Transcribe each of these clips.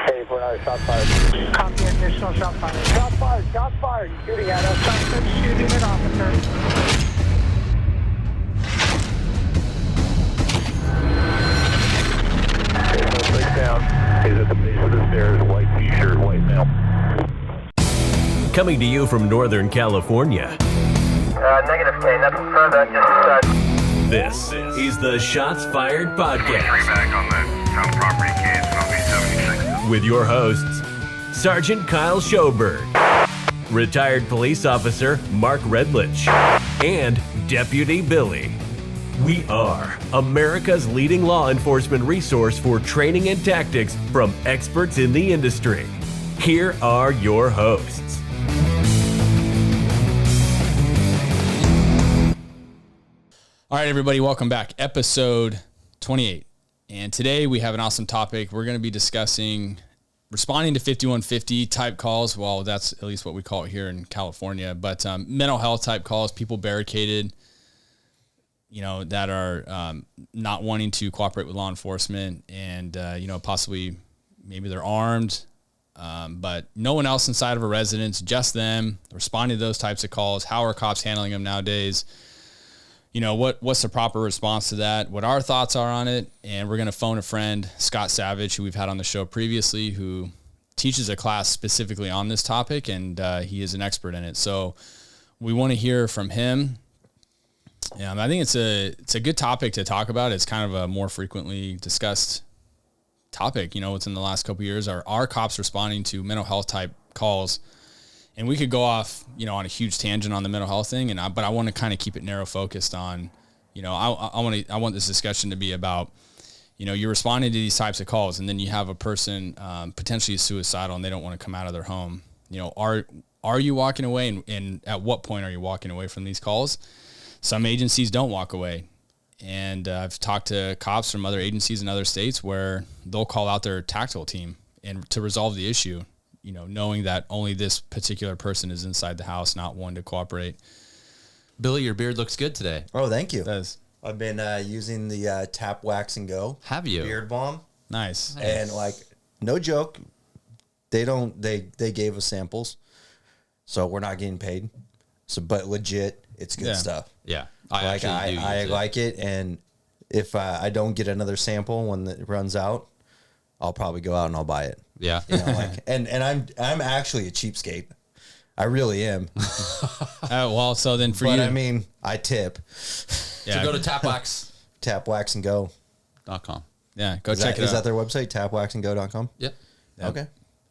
Hey, for another shot fired. Copy, additional shot fired. Shot fired. He's shooting at us. Suspect shooting an officer. Suspect down. He's at the base of the stairs. White t-shirt, white male. Coming to you from Northern California. Negative K. Nothing further. Just This is the Shots Fired Podcast. Back on the town property case, and I'll be 76. With your hosts, Sergeant Kyle Schoberg, retired police officer Mark Redlich, and Deputy Billy. We are America's leading law enforcement resource for training and tactics from experts in the industry. Here are your hosts. All right, everybody, welcome back. Episode 28. And today we have an awesome topic. We're going to be discussing responding to 5150 type calls. Well, that's at least what we call it here in California. But mental health type calls, people barricaded, that are not wanting to cooperate with law enforcement and, possibly maybe they're armed, but no one else inside of a residence, just them responding to those types of calls. How are cops handling them nowadays? What's the proper response to that, what our thoughts are on it. And we're going to phone a friend, Scott Savage, who we've had on the show previously, who teaches a class specifically on this topic, and he is an expert in it. So we want to hear from him. I think it's a good topic to talk about. It's kind of a more frequently discussed topic. Within the last couple of years, are cops responding to mental health type calls? And we could go off, on a huge tangent on the mental health thing, but I want to kind of keep it narrow focused on, I want this discussion to be about, you're responding to these types of calls, and then you have a person potentially suicidal and they don't want to come out of their home. Are you walking away, and at what point are you walking away from these calls? Some agencies don't walk away, and I've talked to cops from other agencies in other states where they'll call out their tactical team and to resolve the issue. Knowing that only this particular person is inside the house, not one to cooperate. Billy, your beard looks good today. Oh, thank you. It does. I've been using the Tap Wax and Go. Have you? Beard balm. Nice. And no joke, they gave us samples, so we're not getting paid. So, but legit, it's good stuff. Yeah. I like it. And if I don't get another sample when it runs out, I'll probably go out and I'll buy it. Yeah. And I'm actually a cheapskate. I really am. So then for but you, I tip. Yeah. So go to tapwaxandgo.com. Yeah, go check it out. Is that their website? Tapwaxandgo.com? Yep. Okay.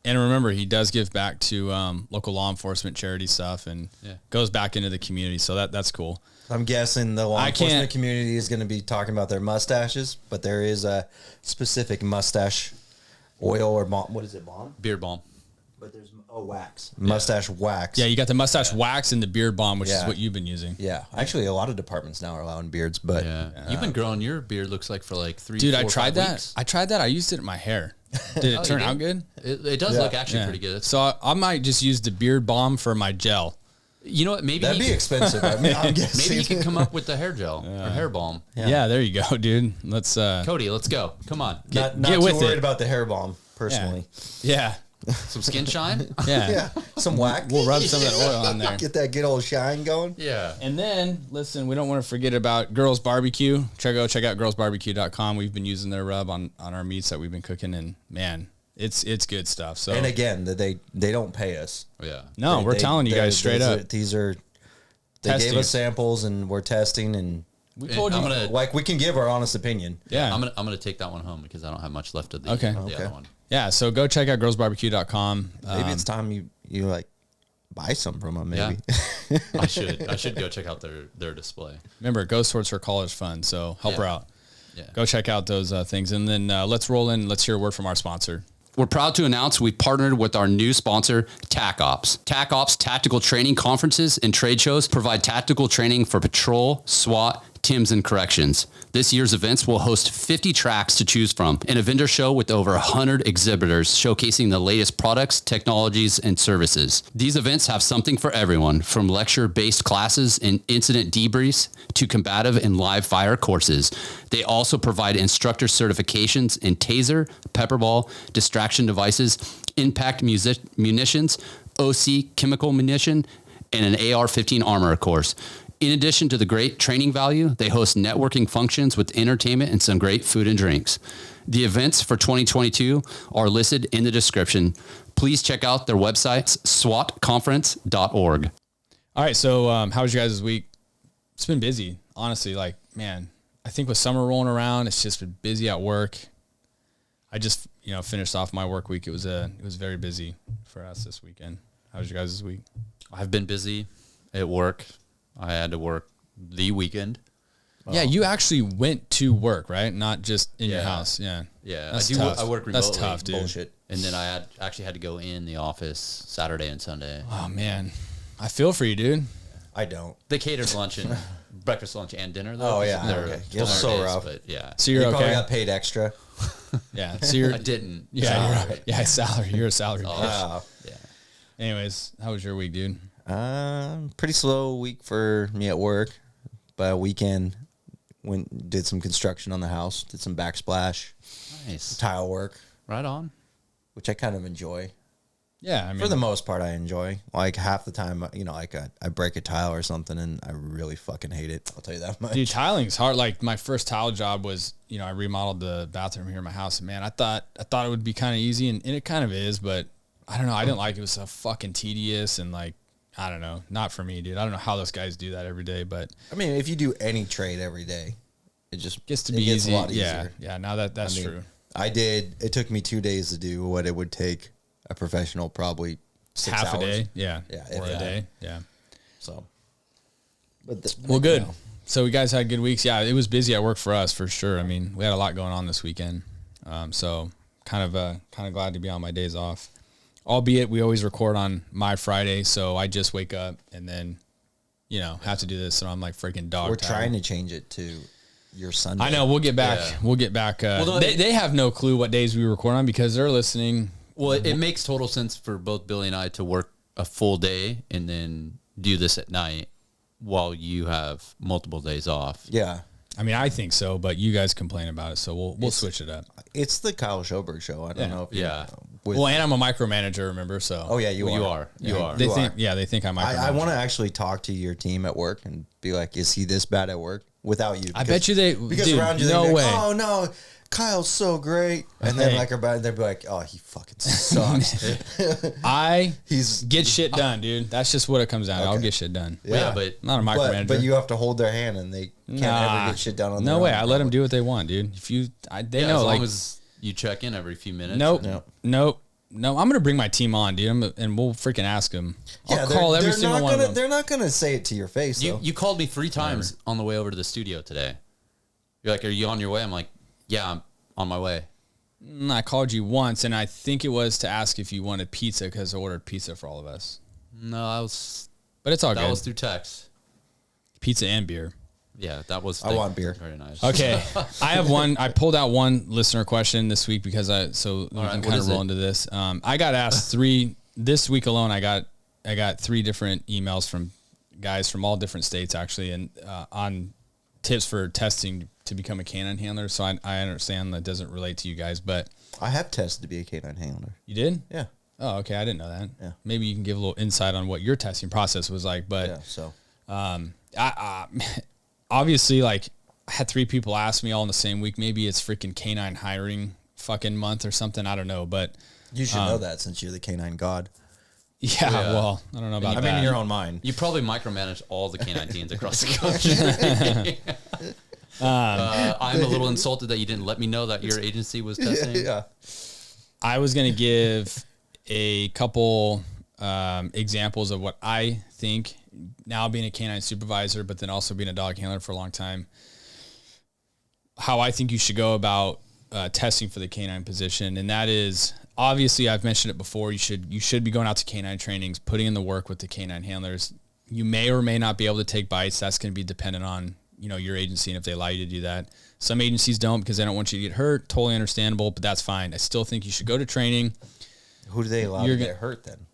And remember, he does give back to local law enforcement charity stuff and goes back into the community. So that's cool. I'm guessing the law enforcement community is going to be talking about their mustaches, but there is a specific mustache oil or balm. What is it, balm? Beard balm. But there's wax. Mustache wax. Yeah, you got the mustache wax and the beard balm, which is what you've been using. Yeah. Actually, a lot of departments now are allowing beards, but... You've been growing your beard, looks like, for like 3 Dude, 4, I tried 5 that. weeks. I tried that. I used it in my hair. Did it turn out good? It does look actually pretty good. So I might just use the beard balm for my gel. You know what? Maybe that'd be expensive. I'm guessing. Maybe you can come up with the hair gel or hair balm. Yeah, there you go, dude. Let's Cody, let's go. Come on. Not get too with worried it. about the hair balm, personally. Yeah. Some skin shine? Yeah. Some wax. We'll rub some of that oil on there. Get that good old shine going. Yeah. And then, listen, we don't want to forget about Girls Barbecue. Check out girlsbarbecue.com. We've been using their rub on our meats that we've been cooking, and man, it's good stuff. So, and again, they don't pay us. Yeah. No, we're telling you guys straight up. They Testing. gave us samples, and we're testing, and we told you. We can give our honest opinion. Yeah. I'm gonna take that one home because I don't have much left of the other one. Yeah, so go check out girlsbarbecue.com. Maybe it's time you buy some from them. Maybe I should go check out their display. Remember, it goes towards her college fund, so help her out. Yeah. Go check out those things, and then let's roll in. Let's hear a word from our sponsor. We're proud to announce we've partnered with our new sponsor, TAC Ops. TAC Ops tactical training conferences and trade shows provide tactical training for patrol, SWAT, Tim's and Corrections. This year's events will host 50 tracks to choose from and a vendor show with over 100 exhibitors showcasing the latest products, technologies, and services. These events have something for everyone, from lecture-based classes and incident debriefs to combative and live fire courses. They also provide instructor certifications in taser, pepperball, distraction devices, impact munitions, OC chemical munition, and an AR-15 armor course. In addition to the great training value, they host networking functions with entertainment and some great food and drinks. The events for 2022 are listed in the description. Please check out their website, swatconference.org. All right. So how was your guys' week? It's been busy, honestly. Like, man, I think with summer rolling around, it's just been busy at work. I just, finished off my work week. It was very busy for us this weekend. How was your guys' week? I've been busy at work. I had to work the weekend. Yeah, you actually went to work, right? Not just in your house. Yeah. Yeah, That's I tough. I work remotely. That's tough, dude. Bullshit. And then I actually had to go in the office Saturday and Sunday. Oh, man. I feel for you, dude. I don't. They catered lunch and breakfast, lunch, and dinner, though. Oh, yeah. They're Okay. 12 So days, rough. But yeah. So you're You probably okay? got paid extra. Yeah. So you're... I didn't. Yeah, salary. You're a salary. Wow. Yeah. Anyways, how was your week, dude? Pretty slow week for me at work, but weekend did some construction on the house, did some backsplash, Nice. tile work, Right on. which I kind of enjoy. Yeah, I mean, For the most part, I enjoy. Like half the time, like I break a tile or something, and I really fucking hate it. I'll tell you that much. dude, tiling's hard. Like my first tile job was, I remodeled the bathroom here in my house, and man, I thought it would be kind of easy, and it kind of is, but I don't know. I didn't like it. It was so fucking tedious, and like, I don't know, not for me, dude. I don't know how those guys do that every day, but I mean, if you do any trade every day, it just gets to be gets easy. a lot easier. Yeah. Now that's true. It took me 2 days to do what it would take a professional probably 6 Half hours. a day, yeah, Yeah, or if a that. day, yeah. So, but Well, good. So you guys had good weeks. Yeah, it was busy at work for us for sure. I mean, we had a lot going on this weekend. So kind of glad to be on my days off. Albeit we always record on my Friday, so I just wake up and then, have to do this. So I'm like freaking dog. We're tired. trying to change it to your Sunday. I know. We'll get back. Yeah. We'll get back. no, they have no clue what days we record on because they're listening. Well, it makes total sense for both Billy and I to work a full day and then do this at night while you have multiple days off. Yeah. I mean, I think so, but you guys complain about it, so we'll switch it up. It's the Kyle Schoberg show. I don't know if you Yeah. know, Well, and I'm a micromanager, remember? So oh yeah, you You are. are. they You think are. they think I'm micromanaging. I want to actually talk to your team at work and be like, is he this bad at work? Without you. I bet you they because dude, around you no they'd be way. like, oh no, Kyle's so great. And then Hey. like about they'd be like, oh, he fucking sucks. I He's get shit done, dude. That's just what it comes down to. I'll Okay. get shit done. Yeah, but Not a micromanager. but you have to hold their hand and they can't ever get shit done on their No way. own, I let them do what they want, dude. If you, they yeah, know, as like, long as you check in every few minutes. nope, Nope. nope, no. I'm gonna bring my team on, dude, and we'll freaking ask them. I'll Yeah, call every they're single not one gonna, of them. They're not gonna say it to your face. You though. you called me 3 times on the way over to the studio today. You're like, are you on your way? I'm like, yeah, I'm on my way. I called you once, and I think it was to ask if you wanted pizza because I ordered pizza for all of us. No, But it's all that good. was through text. Pizza and beer. Yeah, that was. I want beer. Very nice. Okay, I have one. I pulled out one listener question this week because we can what kind of is roll it? into this. I got asked 3 this week alone. I got 3 different emails from guys from all different states actually, and on tips for testing to become a canine handler. So I understand that doesn't relate to you guys, but I have tested to be a canine handler. you did? Yeah. Oh, okay. I didn't know that. Yeah. Maybe you can give a little insight on what your testing process was like. But Yeah. So I obviously, like, I had 3 people ask me all in the same week. Maybe it's freaking canine hiring fucking month or something. I don't know, but you should know that since you're the canine god. yeah. Well, I don't know about I that. mean, in your own mind. You probably micromanage all the canine teams across the country. I'm a little insulted that you didn't let me know that your agency was testing. Yeah. I was going to give a couple examples of what I think now being a canine supervisor, but then also being a dog handler for a long time, how I think you should go about testing for the canine position. And that is, obviously I've mentioned it before. You should be going out to canine trainings, putting in the work with the canine handlers. You may or may not be able to take bites. That's going to be dependent on, your agency and if they allow you to do that. Some agencies don't because they don't want you to get hurt. Totally understandable, but that's fine. I still think you should go to training. Who do they allow to get hurt then?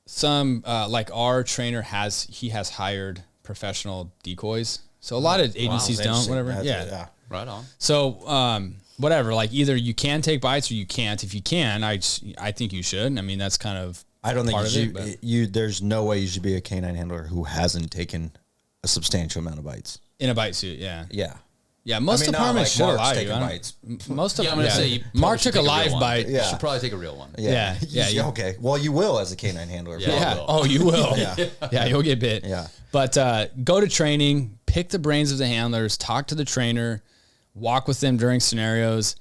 Some like our trainer has hired professional decoys. So a lot of agencies don't, whatever. Yeah. Right on. So whatever, like either you can take bites or you can't. If you can, I think you should. I mean, that's kind of I don't part think of it, you there's no way you should be a canine handler who hasn't taken a substantial amount of bites. in a bite suit. Yeah. Yeah. Yeah, most I mean, not departments like should Mark's allow you. taking I don't- bites. Most of Yeah, I'm them. gonna say you probably Mark should took a take a real live one. bite. You Yeah. should probably take a real one. Yeah. Yeah. Okay. Well, you will as a canine handler. Yeah. Yeah. will. Oh, you will. Yeah. Yeah, you'll get bit. Yeah. But go to training, pick the brains of the handlers, talk to the trainer, walk with them during scenarios,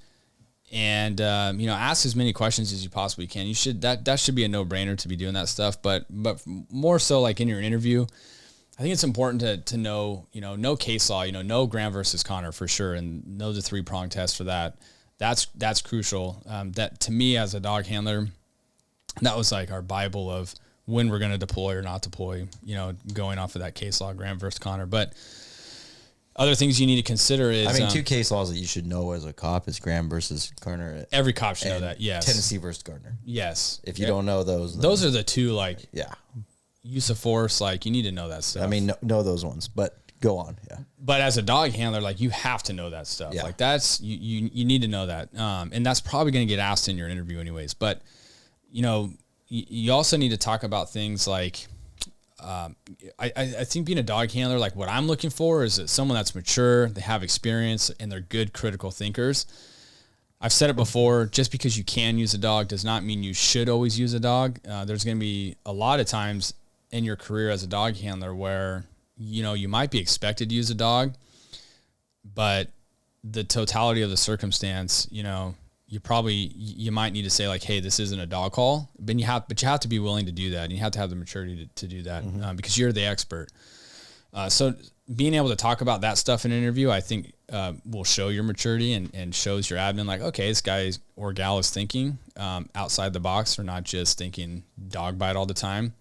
and ask as many questions as you possibly can. You should that should be a no-brainer to be doing that stuff. But more so like in your interview, I think it's important to know, know case law, know Graham versus Connor for sure, and know the 3-prong test for that. That's crucial. That to me as a dog handler, that was like our Bible of when we're going to deploy or not deploy, going off of that case law, Graham versus Connor. But other things you need to consider is, I mean, 2 case laws that you should know as a cop is Graham versus Garner. every cop should know and that. Yes. Tennessee versus Gardner. Yes. If you don't know those, then, Those are the two, like yeah. use of force, like you need to know that stuff. I mean, know those ones, but go on. Yeah. But as a dog handler, like you have to know that stuff. Yeah. Like that's, you need to know that. And that's probably going to get asked in your interview anyways. But, you also need to talk about things like, I think being a dog handler, like what I'm looking for is that someone that's mature, they have experience, and they're good critical thinkers. I've said it before, just because you can use a dog does not mean you should always use a dog. There's going to be a lot of times in your career as a dog handler where, you might be expected to use a dog, but the totality of the circumstance, you might need to say like, hey, this isn't a dog call, but you have to be willing to do that. And you have to have the maturity to do that because you're the expert. So being able to talk about that stuff in an interview, I think will show your maturity and shows your admin like, okay, this guy or gal is thinking outside the box or not just thinking dog bite all the time.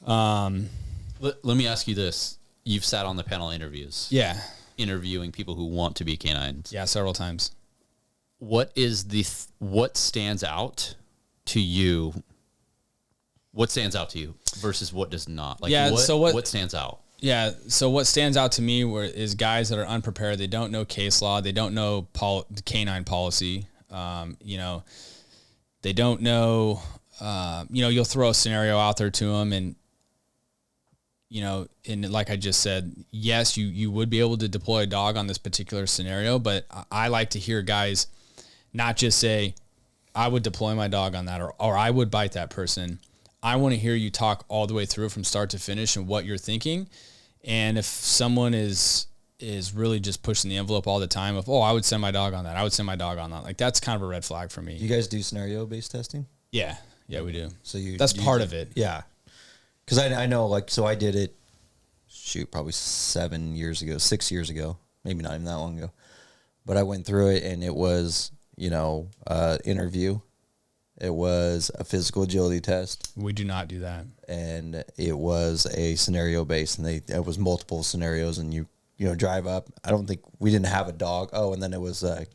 Let me ask you this. You've sat on the panel interviews. Yeah. Interviewing people who want to be canines. Yeah. Several times. What is what stands out to you? What stands out to you versus what does not? Like, Yeah, so what stands out? Yeah. So what stands out to me is guys that are unprepared. They don't know case law. They don't know canine policy. They don't know, you'll throw a scenario out there to them and, and like I just said, yes, you would be able to deploy a dog on this particular scenario, but I like to hear guys not just say, I would deploy my dog on that or I would bite that person. I want to hear you talk all the way through from start to finish and what you're thinking. And if someone is really just pushing the envelope all the time of, I would send my dog on that. I would send my dog on that. Like that's kind of a red flag for me. You guys do scenario-based testing? Yeah. Yeah, we do. So that's part of it. Yeah. Because I know, so I did it, probably 6 years ago, maybe not even that long ago. But I went through it and it was, interview. It was a physical agility test. We do not do that. And it was a scenario based, and it was multiple scenarios, and you drive up. I don't think we didn't have a dog. Oh, and then it was a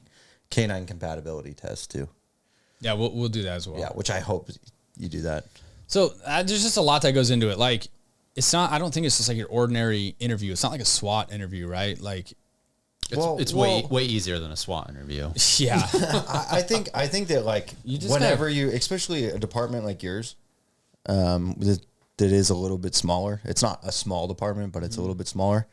canine compatibility test too. Yeah, we'll do that as well. Yeah, which I hope you do that. So there's just a lot that goes into it. Like it's not. I don't think it's just like your ordinary interview. It's not like a SWAT interview, right? Like It's way easier than a SWAT interview. yeah. I think that like whenever you, especially a department like yours, that is a little bit smaller. It's not a small department, but it's a little bit smaller.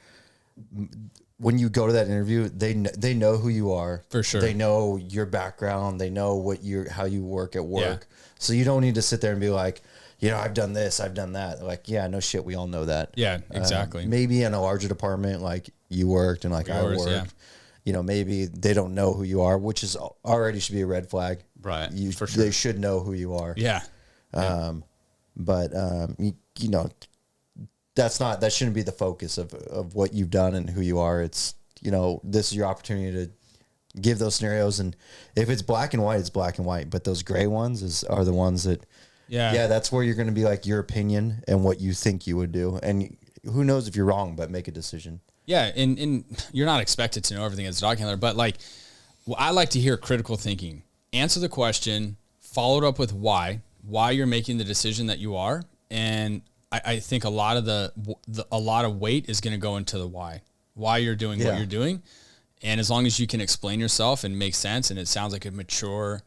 When you go to that interview, they know who you are. For sure. They know your background. They know how you work at work. Yeah. So you don't need to sit there and be like, I've done this, I've done that. Like, yeah, no shit, we all know that. Yeah, exactly. Maybe in a larger department like you worked and like I worked, maybe they don't know who you are, which is already should be a red flag. Right. For sure. They should know who you are. Yeah. But that shouldn't be the focus of what you've done and who you are. It's, this is your opportunity to give those scenarios. And if it's black and white, it's black and white. But those gray ones are the ones that, that's where you're going to be like your opinion and what you think you would do. And who knows if you're wrong, but make a decision. Yeah, and you're not expected to know everything as a dog handler, but like, I like to hear critical thinking. Answer the question, follow it up with why you're making the decision that you are, and I think a lot of a lot of weight is going to go into the why you're doing what you're doing, and as long as you can explain yourself and make sense, and it sounds like a mature,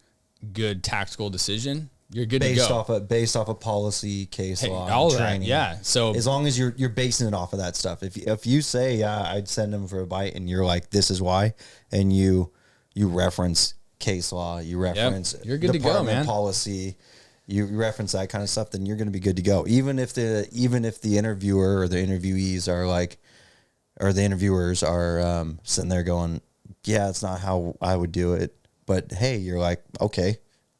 good tactical decision, you're good to go. Based off of policy, case law, all of training. that, yeah. So as long as you're basing it off of that stuff. If you say, yeah, I'd send them for a bite, and you're like, this is why, and you reference case law, you reference you're good to go, man. Policy, you reference that kind of stuff, then you're going to be good to go. Even if the interviewer or the interviewees are like, or the interviewers are sitting there going, yeah, it's not how I would do it, but hey, you're like, okay.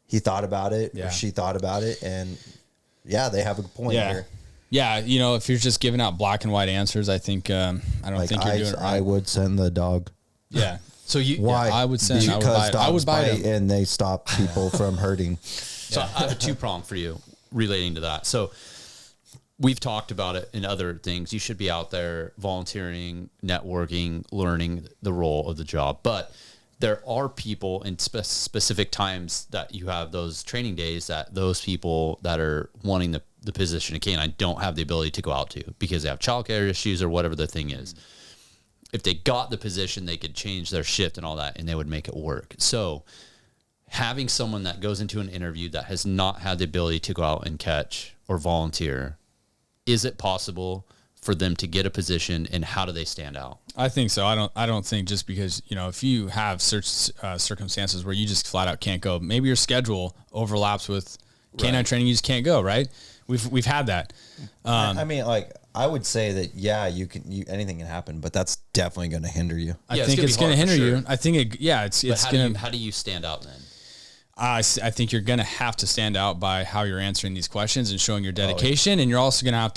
He thought about it, or she thought about it, and yeah, they have a point here. Yeah, you know, if you're just giving out black and white answers, I think I don't think you're doing it right. I would send the dog. Yeah. So why? I would send. I would buy them, and they stop people from hurting. So I have a two-prong for you relating to that. So we've talked about it in other things. You should be out there volunteering, networking, learning the role of the job, but there are people in specific times that you have those training days that those people that are wanting the position of canine don't have the ability to go out to because they have childcare issues or whatever the thing is. If they got the position, they could change their shift and all that, and they would make it work. So having someone that goes into an interview that has not had the ability to go out and catch or volunteer, is it possible for them to get a position, and how do they stand out? I think so. I don't think just because, you know, if you have circumstances where you just flat out can't go, maybe your schedule overlaps with canine training, you just can't go, right? We've had that. I mean, like, I would say that, yeah, anything can happen, but that's definitely going to hinder you. I think it's going to hinder you. I think How do you stand out then? I think you're going to have to stand out by how you're answering these questions and showing your dedication. And you're also going to have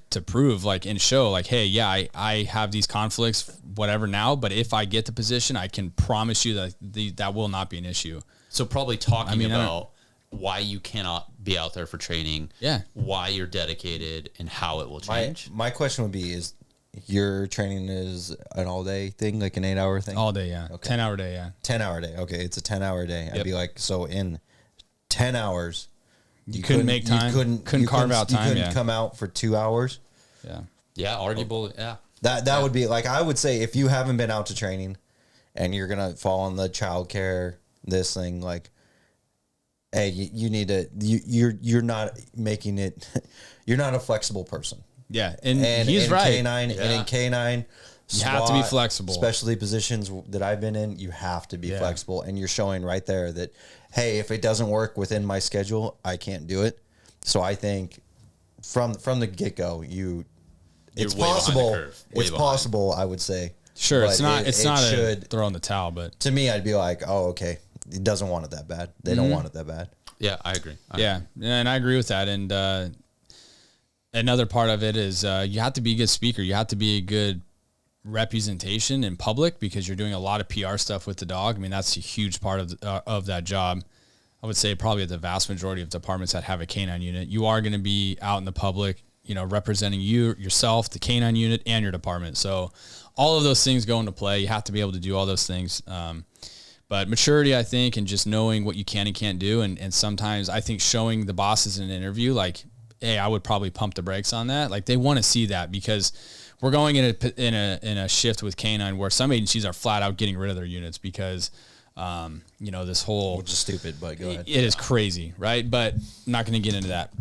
to prove, like, and show, like, hey, yeah, I have these conflicts, whatever now, but if I get the position, I can promise you that that will not be an issue. So probably talking about why you cannot be out there for training, why you're dedicated, and how it will change. My question would be, is your training is an all-day thing, like an 8-hour thing? All day, yeah. Okay. 10-hour day, yeah. 10-hour day. Okay, it's a 10-hour day. I'd be like, so in 10 hours, you couldn't make time. Couldn't carve out time. You couldn't come out for 2 hours. Yeah. Yeah, arguable. Yeah. That would be like, I would say, if you haven't been out to training and you're gonna fall on the childcare, this thing, like, hey, you need to. You're not making it. You're not a flexible person. Yeah, and he's right. Canine, and in canine, you have to be flexible. Specialty positions that I've been in, you have to be flexible, and you're showing right there that, hey, if it doesn't work within my schedule, I can't do it. So I think from the get go, it's possible. It's possible, I would say. Sure, it's not a throw in the towel, but to me, I'd be like, oh, okay, it doesn't want it that bad. They don't want it that bad. Yeah, I agree. And I agree with that. And another part of it is you have to be a good speaker. You have to be a good representation in public because you're doing a lot of PR stuff with the dog. I mean, that's a huge part of that job. I would say probably the vast majority of departments that have a canine unit, you are going to be out in the public, you know, representing yourself, the canine unit, and your department. So all of those things go into play. You have to be able to do all those things. But maturity, I think, and just knowing what you can and can't do. And sometimes I think showing the bosses in an interview, like, hey, I would probably pump the brakes on that. Like, they want to see that because we're going in a shift with canine where some agencies are flat out getting rid of their units because, you know, this whole, which is stupid, but go ahead. It is crazy, right? But I'm not going to get into that.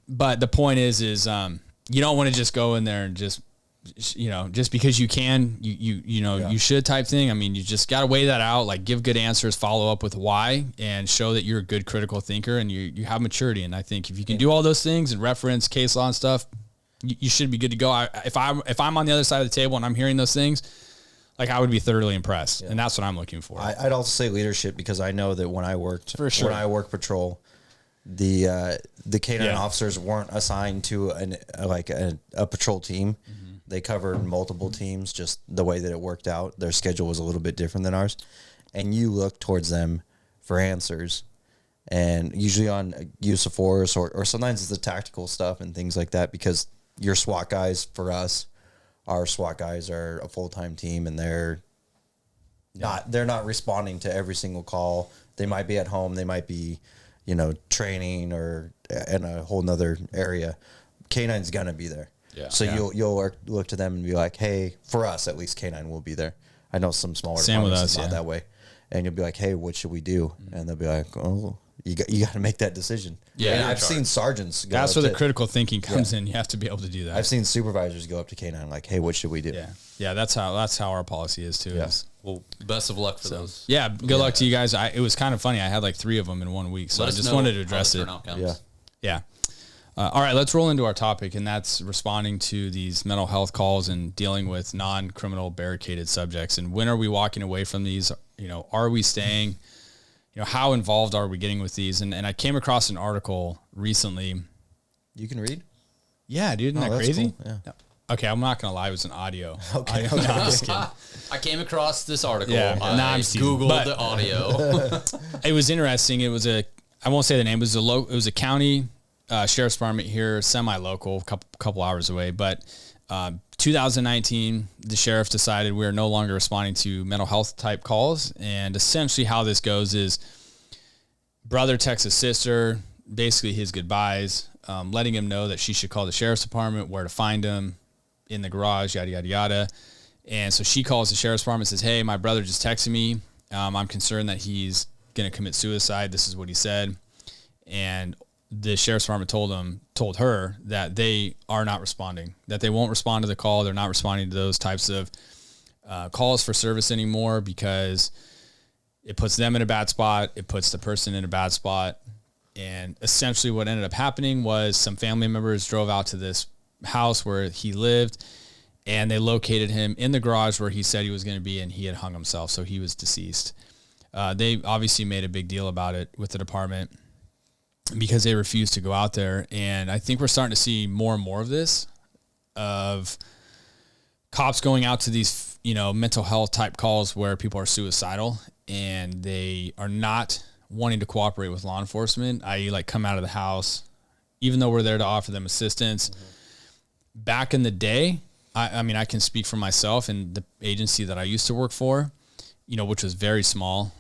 But the point is you don't want to just go in there and just, you know, just because you can, you should type thing. I mean, you just got to weigh that out, like give good answers, follow up with why, and show that you're a good critical thinker and you have maturity. And I think if you can do all those things and reference case law and stuff, you should be good to go. If I'm on the other side of the table and I'm hearing those things, like, I would be thoroughly impressed. And that's what I'm looking for. I'd also say leadership, because I know that when I worked patrol, the canine officers weren't assigned to a patrol team. Mm-hmm. They covered multiple teams, just the way that it worked out. Their schedule was a little bit different than ours. And you look towards them for answers. And usually on use of force or sometimes it's the tactical stuff and things like that, because your SWAT guys for us our SWAT guys are a full-time team, and they're not responding to every single call. They might be at home, they might be, training or in a whole nother area. K9's gonna be there. Yeah. So you'll look to them and be like, hey, for us at least, K9 will be there. I know some smaller Same with departments us, it's not that way. And you'll be like, hey, what should we do? And they'll be like, oh, you got to make that decision. Yeah, And you're I've in charge. seen sergeants go That's up where the to- critical thinking comes in. You have to be able to do that. I've seen supervisors go up to K9 like, hey, what should we do? Yeah. That's how our policy is too. Yeah. is- Well, best of luck for those. Yeah, good luck to you guys. It was kind of funny. I had like 3 of them in 1 week, so Let I us just know wanted to how address the it. turnout comes. Yeah. Yeah. All right, let's roll into our topic, and that's responding to these mental health calls and dealing with non-criminal barricaded subjects. And when are we walking away from these? Are we staying? How involved are we getting with these? And I came across an article recently. You can read? Yeah, dude, isn't Oh, that that's crazy? cool. Yeah. No. Okay, I'm not gonna lie, it was an audio. Okay. No, I'm just kidding. I came across this article. Yeah, I nah, I'm just teasing. Googled But- the audio. It was interesting. It was I won't say the name. It was a county sheriff's department here, semi-local, couple hours away. But 2019, the sheriff decided we are no longer responding to mental health type calls. And essentially how this goes is brother texts his sister, basically his goodbyes, letting him know that she should call the sheriff's department, where to find him in the garage, yada, yada, yada. And so she calls the sheriff's department and says, hey, my brother just texted me. I'm concerned that he's going to commit suicide. This is what he said. And the sheriff's department told her that they are not responding, that they won't respond to the call. They're not responding to those types of calls for service anymore because it puts them in a bad spot. It puts the person in a bad spot. And essentially what ended up happening was some family members drove out to this house where he lived, and they located him in the garage where he said he was going to be, and he had hung himself. So he was deceased. They obviously made a big deal about it with the department because they refused to go out there. And I think we're starting to see more and more of this, of cops going out to these, mental health type calls where people are suicidal and they are not wanting to cooperate with law enforcement, i.e. like come out of the house, even though we're there to offer them assistance. Back in the day, I mean, I can speak for myself and the agency that I used to work for, which was very small.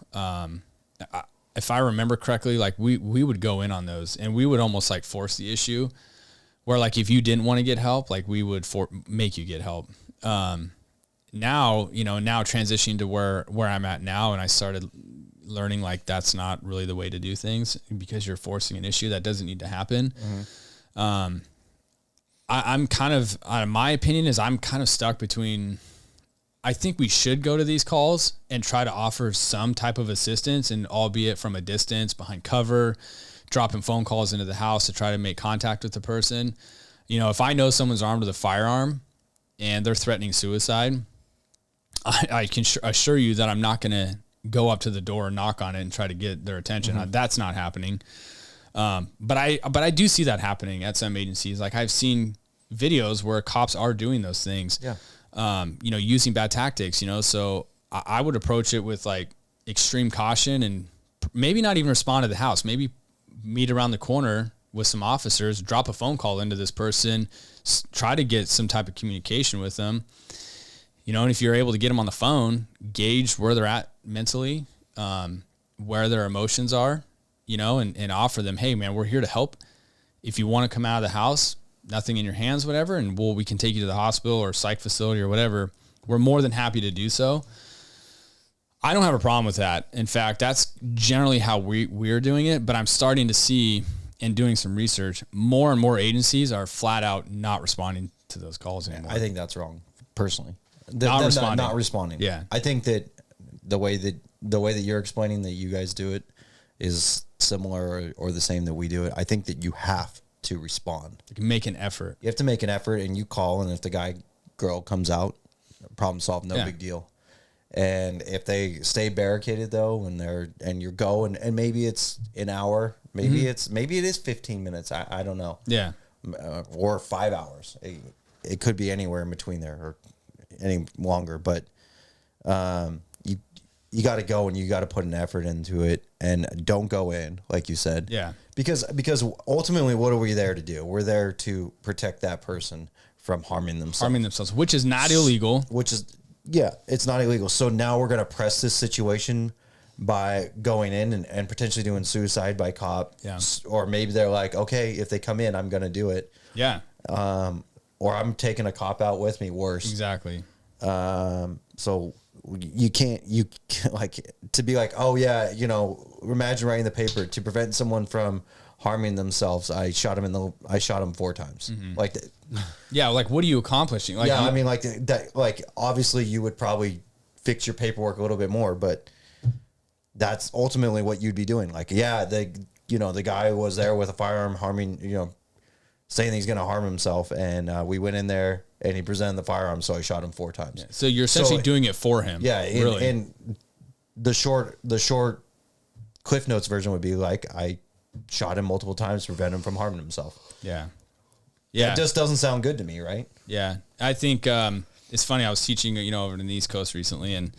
If I remember correctly, like we would go in on those and we would almost like force the issue where like, if you didn't want to get help, like we would make you get help. Now transitioning to where I'm at now, and I started learning like that's not really the way to do things because you're forcing an issue that doesn't need to happen. I'm kind of, my opinion is I'm kind of stuck between, I think we should go to these calls and try to offer some type of assistance, and albeit from a distance, behind cover, dropping phone calls into the house to try to make contact with the person. If I know someone's armed with a firearm and they're threatening suicide, I can assure you that I'm not going to go up to the door and knock on it and try to get their attention. That's not happening. But I do see that happening at some agencies. Like I've seen videos where cops are doing those things. Yeah. Using bad tactics, so I would approach it with like extreme caution and maybe not even respond to the house, maybe meet around the corner with some officers, drop a phone call into this person, try to get some type of communication with them, and if you're able to get them on the phone, gauge where they're at mentally, where their emotions are, and offer them, hey man, we're here to help. If you want to come out of the house, nothing in your hands, whatever, and we can take you to the hospital or psych facility or whatever, we're more than happy to do so. I don't have a problem with that. In fact, that's generally how we're doing it, but I'm starting to see, and doing some research, more and more agencies are flat out not responding to those calls anymore. I think that's wrong, personally. Not responding. Not responding. Yeah. I think that the way that you're explaining that you guys do it is similar or the same that we do it. I think that you have to respond. Make an effort. You have to make an effort, and you call, and if the girl comes out, problem solved, no big deal. And if they stay barricaded though, and you're going, and maybe it's an hour, maybe it is 15 minutes. I don't know. Yeah. Or 5 hours. It could be anywhere in between there or any longer, but you got to go and you got to put an effort into it, and don't go in like you said. Yeah. Because ultimately, what are we there to do? We're there to protect that person from harming themselves. Harming themselves, which is not illegal. Which is, yeah, it's not illegal. So now we're going to press this situation by going in and potentially doing suicide by cop. Yeah. Or maybe they're like, okay, if they come in, I'm going to do it. Yeah. Or I'm taking a cop out with me, worse. Exactly. So you can't like to be like, oh yeah, you know, imagine writing the paper to prevent someone from harming themselves. I shot him 4 times. Like, Yeah. Like, what are you accomplishing? Like, I mean, like that, like obviously you would probably fix your paperwork a little bit more, but that's ultimately what you'd be doing. Like, yeah, the guy was there with a firearm harming, saying he's going to harm himself. And we went in there and he presented the firearm. So I shot him 4 times. Yeah. So you're essentially doing it for him. Yeah. Really. And the short Cliff Notes version would be like, I shot him multiple times to prevent him from harming himself. Yeah. Yeah. It just doesn't sound good to me. Right. Yeah. I think, it's funny. I was teaching, over in the East Coast recently, and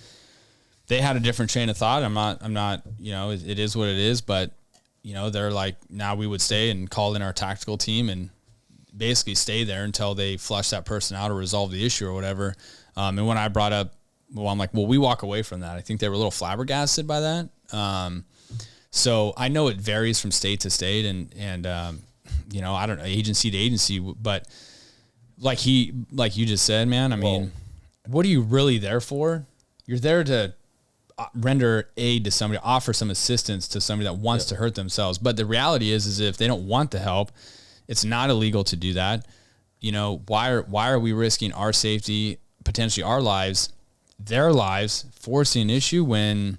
they had a different train of thought. I'm not, it is what it is, but they're like, now we would stay and call in our tactical team and basically stay there until they flush that person out or resolve the issue or whatever. And when I brought up, I'm like, well, we walk away from that. I think they were a little flabbergasted by that. So I know it varies from state to state and I don't know, agency to agency, but like you just said, man, I mean, what are you really there for? You're there to render aid to somebody, offer some assistance to somebody that wants to hurt themselves. But the reality is if they don't want the help, it's not illegal to do that. Why are we risking our safety, potentially our lives, their lives, forcing an issue when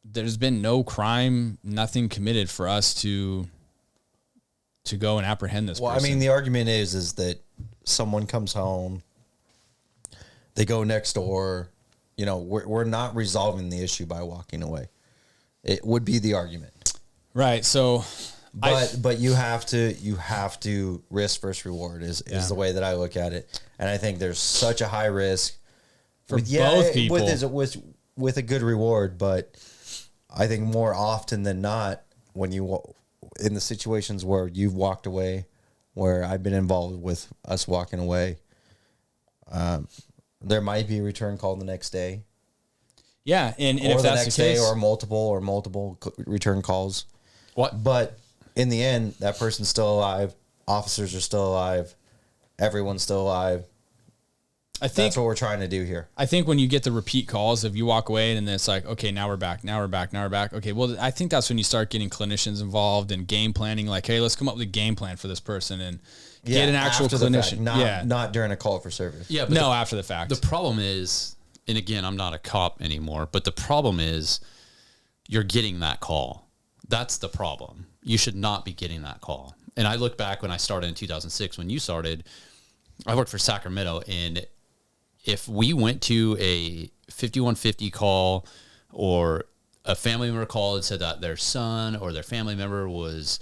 there's been no crime, nothing committed for us to go and apprehend this person? I mean, the argument is that someone comes home, they go next door. We're not resolving the issue by walking away. It would be the argument. Right. So, but you have to risk versus reward is the way that I look at it. And I think there's such a high risk for both people with a good reward. But I think more often than not, when in the situations where you've walked away, where I've been involved with us walking away, there might be a return call the next day. Yeah, and or if the that's next the case, day, or multiple return calls. But in the end, that person's still alive. Officers are still alive. Everyone's still alive. I think that's what we're trying to do here. I think when you get the repeat calls, if you walk away and then it's like, okay, now we're back. Okay, well, I think that's when you start getting clinicians involved and game planning. Like, hey, let's come up with a game plan for this person and get an actual clinician. Not during a call for service. Yeah, but after the fact. The problem is, and again, I'm not a cop anymore, but the problem is you're getting that call. That's the problem. You should not be getting that call. And I look back when I started in 2006, when you started, I worked for Sacramento, and if we went to a 5150 call or a family member called and said that their son or their family member was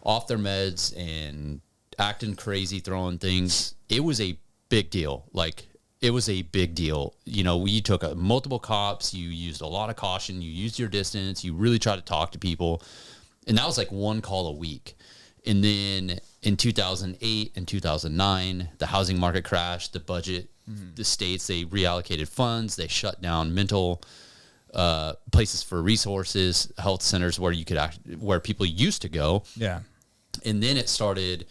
off their meds and acting crazy, throwing things, it was a big deal. Like, it was a big deal. We took multiple cops, you used a lot of caution, you used your distance, you really tried to talk to people. And that was like one call a week. And then in 2008 and 2009, the housing market crashed, the budget, the states, they reallocated funds, they shut down mental places for resources, health centers where people used to go. Yeah. And then it started,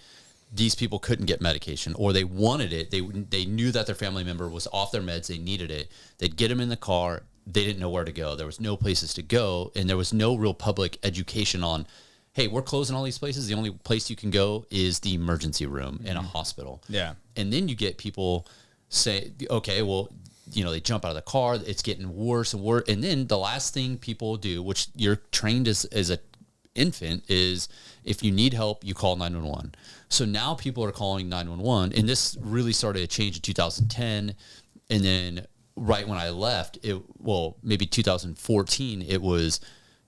these people couldn't get medication, or they wanted it. They knew that their family member was off their meds, they needed it. They'd get them in the car, they didn't know where to go. There was no places to go, and there was no real public education on, hey, we're closing all these places. The only place you can go is the emergency room in a hospital. Yeah. And then you get people say, okay, well, they jump out of the car. It's getting worse and worse. And then the last thing people do, which you're trained as a infant, is if you need help, you call 911. So now people are calling 911, and this really started to change in 2010. And then right when I left, maybe 2014, it was,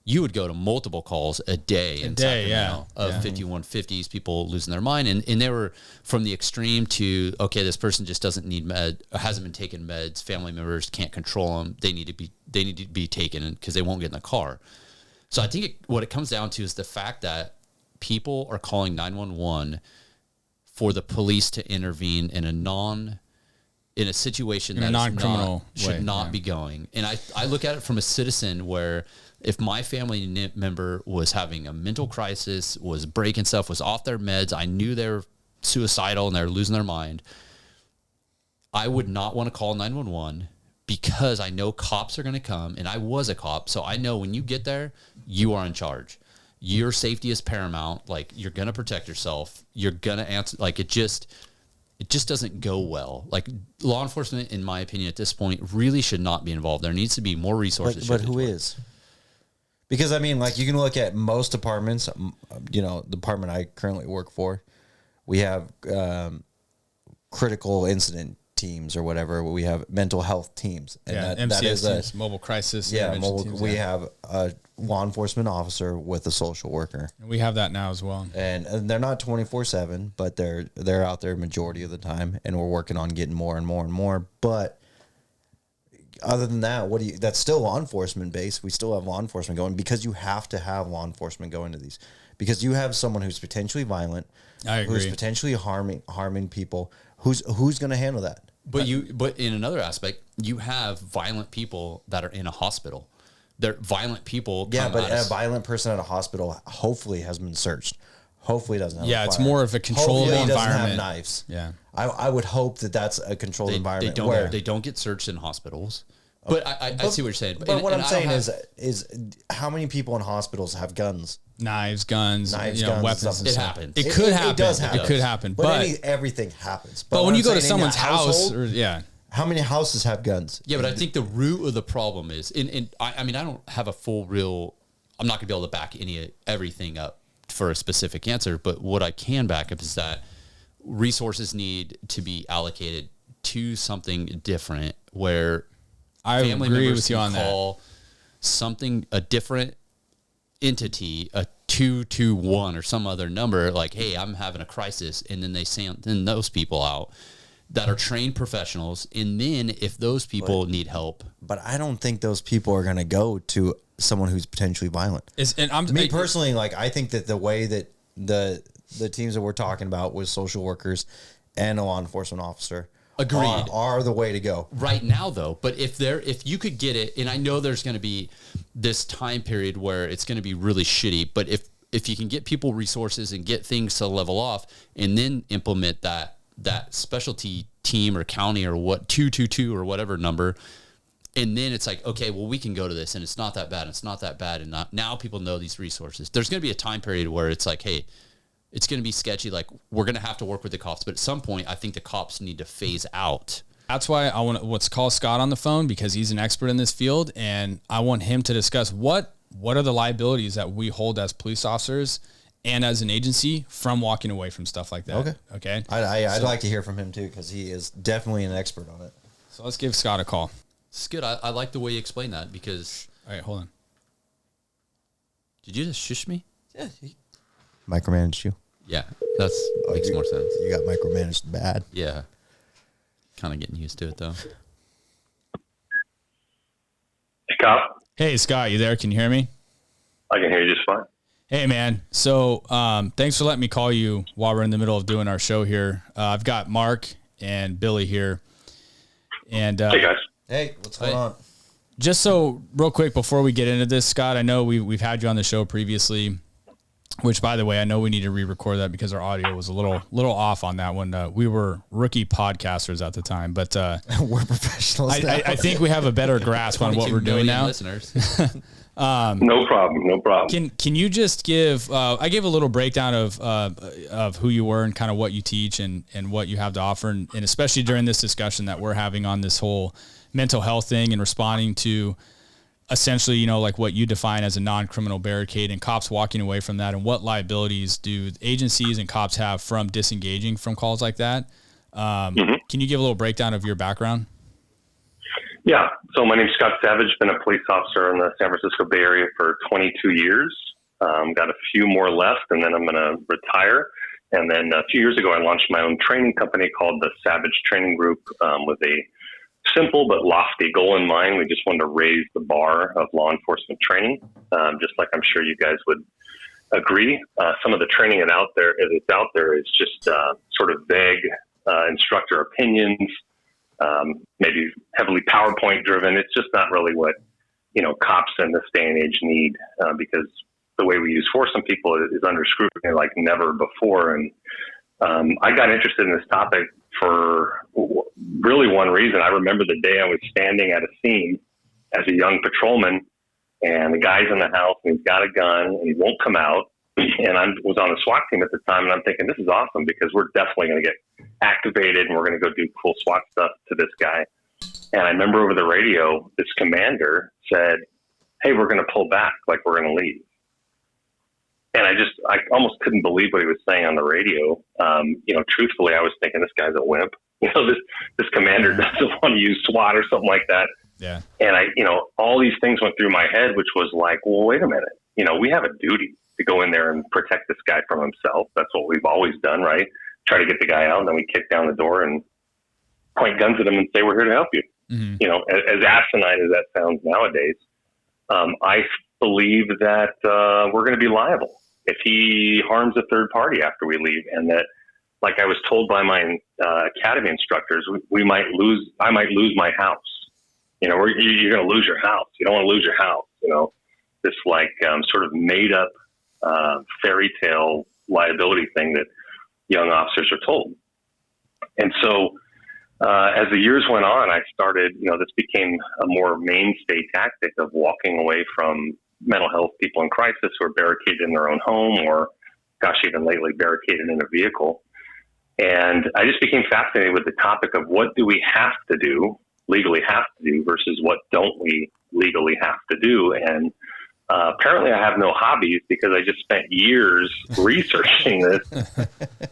you would go to multiple calls a day in Sacramento of 5150s, people losing their mind. And they were from the extreme to, okay, this person just doesn't need hasn't been taking meds. Family members can't control them. They need to be taken because they won't get in the car. So I think what it comes down to is the fact that people are calling 911 for the police to intervene in a situation that non-criminal should not be going. And I look at it from a citizen where if my family member was having a mental crisis, was breaking stuff, was off their meds, I knew they were suicidal and they're losing their mind, I would not want to call 911 because I know cops are going to come, and I was a cop. So I know when you get there, you are in charge. Your safety is paramount. Like, you're going to protect yourself. You're going to answer. Like, it just doesn't go well. Like, law enforcement, in my opinion, at this point, really should not be involved. There needs to be more resources. But who is? Because, I mean, like, you can look at most departments, the department I currently work for, we have critical incident teams or whatever. We have mental health teams. And that is teams, mobile crisis. Yeah, we have a law enforcement officer with a social worker. And we have that now as well. And they're not 24/7, but they're out there majority of the time, and we're working on getting more and more and more. But other than that, that's still law enforcement based. We still have law enforcement going because you have to have law enforcement go into these, because you have someone who's potentially violent, who's potentially harming people. Who's going to handle that? But in another aspect, you have violent people that are in a hospital. They're violent people. Yeah, but a violent person at a hospital hopefully has been searched. Hopefully doesn't have a fire. It's more of a controlled environment. Doesn't have knives. Yeah. I would hope that's a controlled environment. They don't get searched in hospitals. But I see what you're saying. But what I'm saying is how many people in hospitals have guns? Guns, weapons. It happens. It could happen. It does happen. It could happen. But everything happens. But when you go to someone's house, how many houses have guns? Yeah, but I think the root of the problem is, I mean, I don't have a full real, I'm not going to be able to back everything up for a specific answer, but what I can back up is that resources need to be allocated to something different where I family agree members with you can on call something, a different entity, a 221 or some other number, like, hey, I'm having a crisis, and then they send those people out that are trained professionals, and then if those people need help. But I don't think those people are going to go to someone who's potentially violent. Personally, like, I think that the way that the teams that we're talking about with social workers and a law enforcement officer are the way to go right now, though. But if you could get it, and I know there's going to be this time period where it's going to be really shitty, but if you can get people resources and get things to level off, and then implement that specialty team or county or 222 or whatever number, and then it's like, okay, well, we can go to this, and it's not that bad, and now people know these resources. There's going to be a time period where it's like, hey, it's going to be sketchy. Like, we're going to have to work with the cops. But at some point, I think the cops need to phase out. That's why I want to call Scott on the phone, because he's an expert in this field, and I want him to discuss what are the liabilities that we hold as police officers and as an agency from walking away from stuff like that. Okay. I'd like to hear from him too, because he is definitely an expert on it. So let's give Scott a call. It's good. I like the way you explain that, because... All right, hold on. Did you just shush me? Yeah. Micromanaged you. Yeah, makes more sense. You got micromanaged bad. Yeah. Kind of getting used to it, though. Scott? Hey, Scott, you there? Can you hear me? I can hear you just fine. Hey, man. So thanks for letting me call you while we're in the middle of doing our show here. I've got Mark and Billy here. And hey, guys. Hey, what's going on? Just so real quick before we get into this, Scott, I know we've had you on the show previously, which, by the way, I know we need to re-record that because our audio was a little off on that one. We were rookie podcasters at the time, but we're professionals now. I think we have a better grasp on what we're doing now. Listeners. No problem. Can you just give? I gave a little breakdown of who you were and kind of what you teach and what you have to offer, and especially during this discussion that we're having on this whole mental health thing and responding to essentially, like what you define as a non-criminal barricade and cops walking away from that, and what liabilities do agencies and cops have from disengaging from calls like that. Can you give a little breakdown of your background? Yeah. So my name's Scott Savage, been a police officer in the San Francisco Bay Area for 22 years. Got a few more left, and then I'm going to retire. And then a few years ago, I launched my own training company called the Savage Training Group, with a simple but lofty goal in mind. We just wanted to raise the bar of law enforcement training, just like I'm sure you guys would agree. Some of the training that's out there is just sort of vague instructor opinions, maybe heavily PowerPoint driven. It's just not really what, cops in this day and age need, because the way we use force on people is under scrutiny like never before. And I got interested in this topic for really one reason. I remember the day I was standing at a scene as a young patrolman, and the guy's in the house and he's got a gun and he won't come out. And I was on the SWAT team at the time, and I'm thinking, this is awesome because we're definitely going to get activated and we're going to go do cool SWAT stuff to this guy. And I remember over the radio, this commander said, "Hey, we're going to pull back, like we're going to leave." And I almost couldn't believe what he was saying on the radio. Truthfully, I was thinking, this guy's a wimp. This commander doesn't want to use SWAT or something like that. Yeah. And all these things went through my head, which was like, well, wait a minute. We have a duty to go in there and protect this guy from himself. That's what we've always done, right? Try to get the guy out, and then we kick down the door and point guns at him and say, we're here to help you. Mm-hmm. As asinine as that sounds nowadays, I believe that we're going to be liable if he harms a third party after we leave. And that, like I was told by my academy instructors, I might lose my house. You're going to lose your house. You don't want to lose your house. This sort of made up fairy tale liability thing that young officers are told. And so as the years went on, I started, this became a more mainstay tactic of walking away from mental health people in crisis who are barricaded in their own home, or even lately barricaded in a vehicle. And I just became fascinated with the topic of what do we have to do, legally have to do, versus what don't we legally have to do. And apparently I have no hobbies because I just spent years researching this.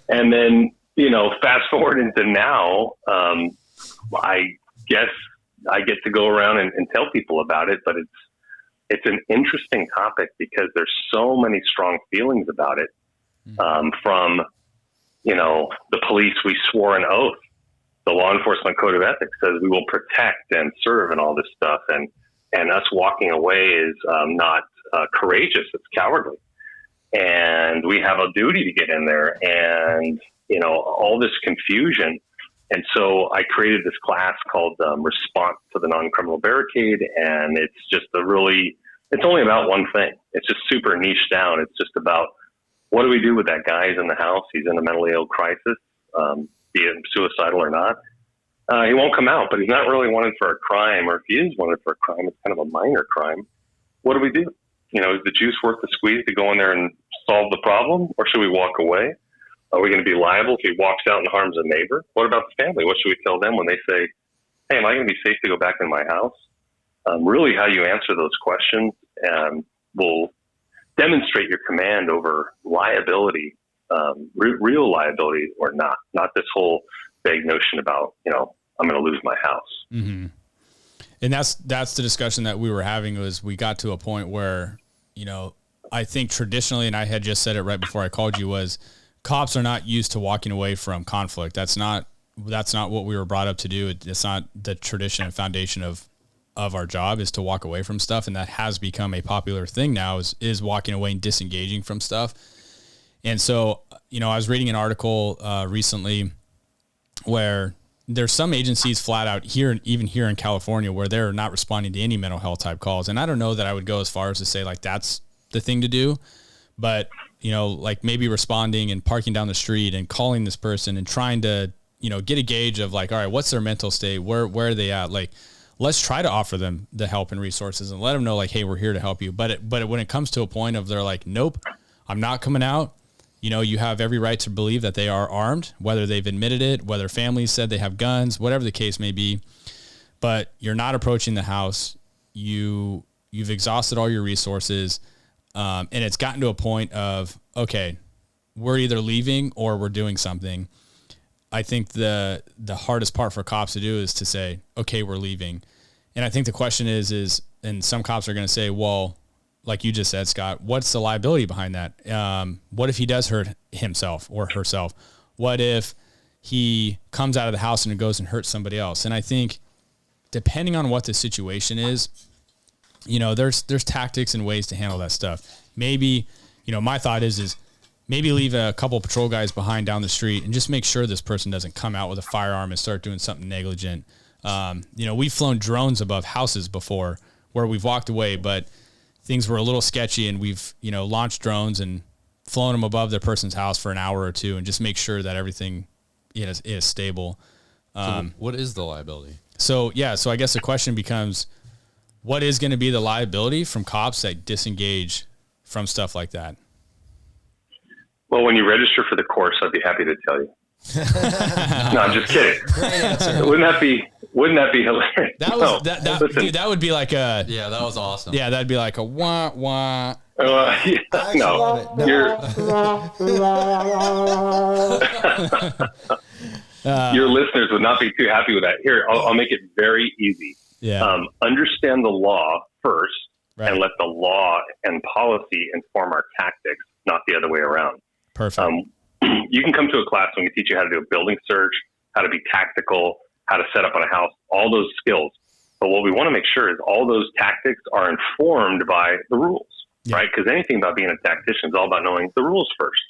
And then, fast forward into now, I guess I get to go around and tell people about it, but it's an interesting topic because there's so many strong feelings about it. From, the police, we swore an oath. The law enforcement code of ethics says we will protect and serve and all this stuff. And us walking away is not courageous. It's cowardly. And we have a duty to get in there and, all this confusion. And so I created this class called Response to the Non-Criminal Barricade. And it's just it's only about one thing. It's just super niche down. It's just about, what do we do with that guy? He's in the house. He's in a mentally ill crisis, be it suicidal or not. He won't come out, but he's not really wanted for a crime. Or if he is wanted for a crime, it's kind of a minor crime. What do we do? Is the juice worth the squeeze to go in there and solve the problem? Or should we walk away? Are we going to be liable if he walks out and harms a neighbor? What about the family? What should we tell them when they say, hey, am I going to be safe to go back in my house? Really how you answer those questions will demonstrate your command over liability, real liability or not this whole vague notion about, I'm going to lose my house. Mm-hmm. And that's the discussion that we were having. Was we got to a point where, I think traditionally, and I had just said it right before I called you, was cops are not used to walking away from conflict. That's not what we were brought up to do. It's not the tradition and foundation of our job is to walk away from stuff. And that has become a popular thing now is walking away and disengaging from stuff. And so, I was reading an article recently where there's some agencies flat out here, even here in California, where they're not responding to any mental health type calls. And I don't know that I would go as far as to say that's the thing to do, but maybe responding and parking down the street and calling this person and trying to, get a gauge of all right, what's their mental state? Where are they at? Let's try to offer them the help and resources and let them know hey, we're here to help you. But when it comes to a point of they're like, nope, I'm not coming out. You have every right to believe that they are armed, whether they've admitted it, whether families said they have guns, whatever the case may be, but you're not approaching the house. You've exhausted all your resources. And it's gotten to a point of, okay, we're either leaving or we're doing something. I think the hardest part for cops to do is to say, okay, we're leaving. And I think the question is, and some cops are going to say, well, like you just said, Scott, what's the liability behind that? What if he does hurt himself or herself? What if he comes out of the house and goes and hurts somebody else? And I think depending on what the situation is, there's tactics and ways to handle that stuff. Maybe my thought is maybe leave a couple patrol guys behind down the street and just make sure this person doesn't come out with a firearm and start doing something negligent. We've flown drones above houses before where we've walked away, but things were a little sketchy, and we've, launched drones and flown them above the person's house for an hour or two and just make sure that everything is stable. So what is the liability? So I guess the question becomes, what is going to be the liability from cops that disengage from stuff like that? Well, when you register for the course, I'd be happy to tell you. No, I'm just kidding. Great answer. Wouldn't that be hilarious? That was dude, that would be like a That was awesome. Yeah, that'd be like a wah wah. I actually love it. Your listeners would not be too happy with that. Here, I'll make it very easy. Yeah. Understand the law first, Right. and let the law and policy inform our tactics, not the other way around. Perfect. You can come to a class and we teach you how to do a building search, how to be tactical, how to set up on a house, all those skills. But what we want to make sure is all those tactics are informed by the rules, right? Because anything about being a tactician is all about knowing the rules first,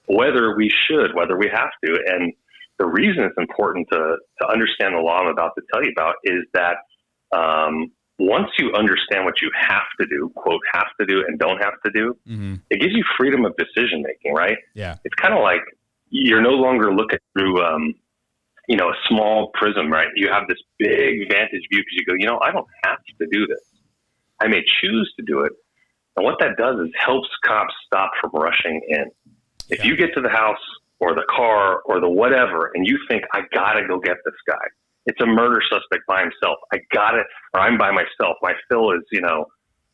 whether we should, whether we have to. And the reason it's important to understand the law I'm about to tell you about is that once you understand what you have to do, quote, have to do and don't have to do, it gives you freedom of decision making, right? Yeah. It's kind of like you're no longer looking through, a small prism, right? You have this big vantage view because you go, I don't have to do this. I may choose to do it. And what that does is helps cops stop from rushing in. If you get to the house or the car or the whatever, and you think, I got to go get this guy. It's a murder suspect by himself. I got it. Or I'm by myself. My fill is,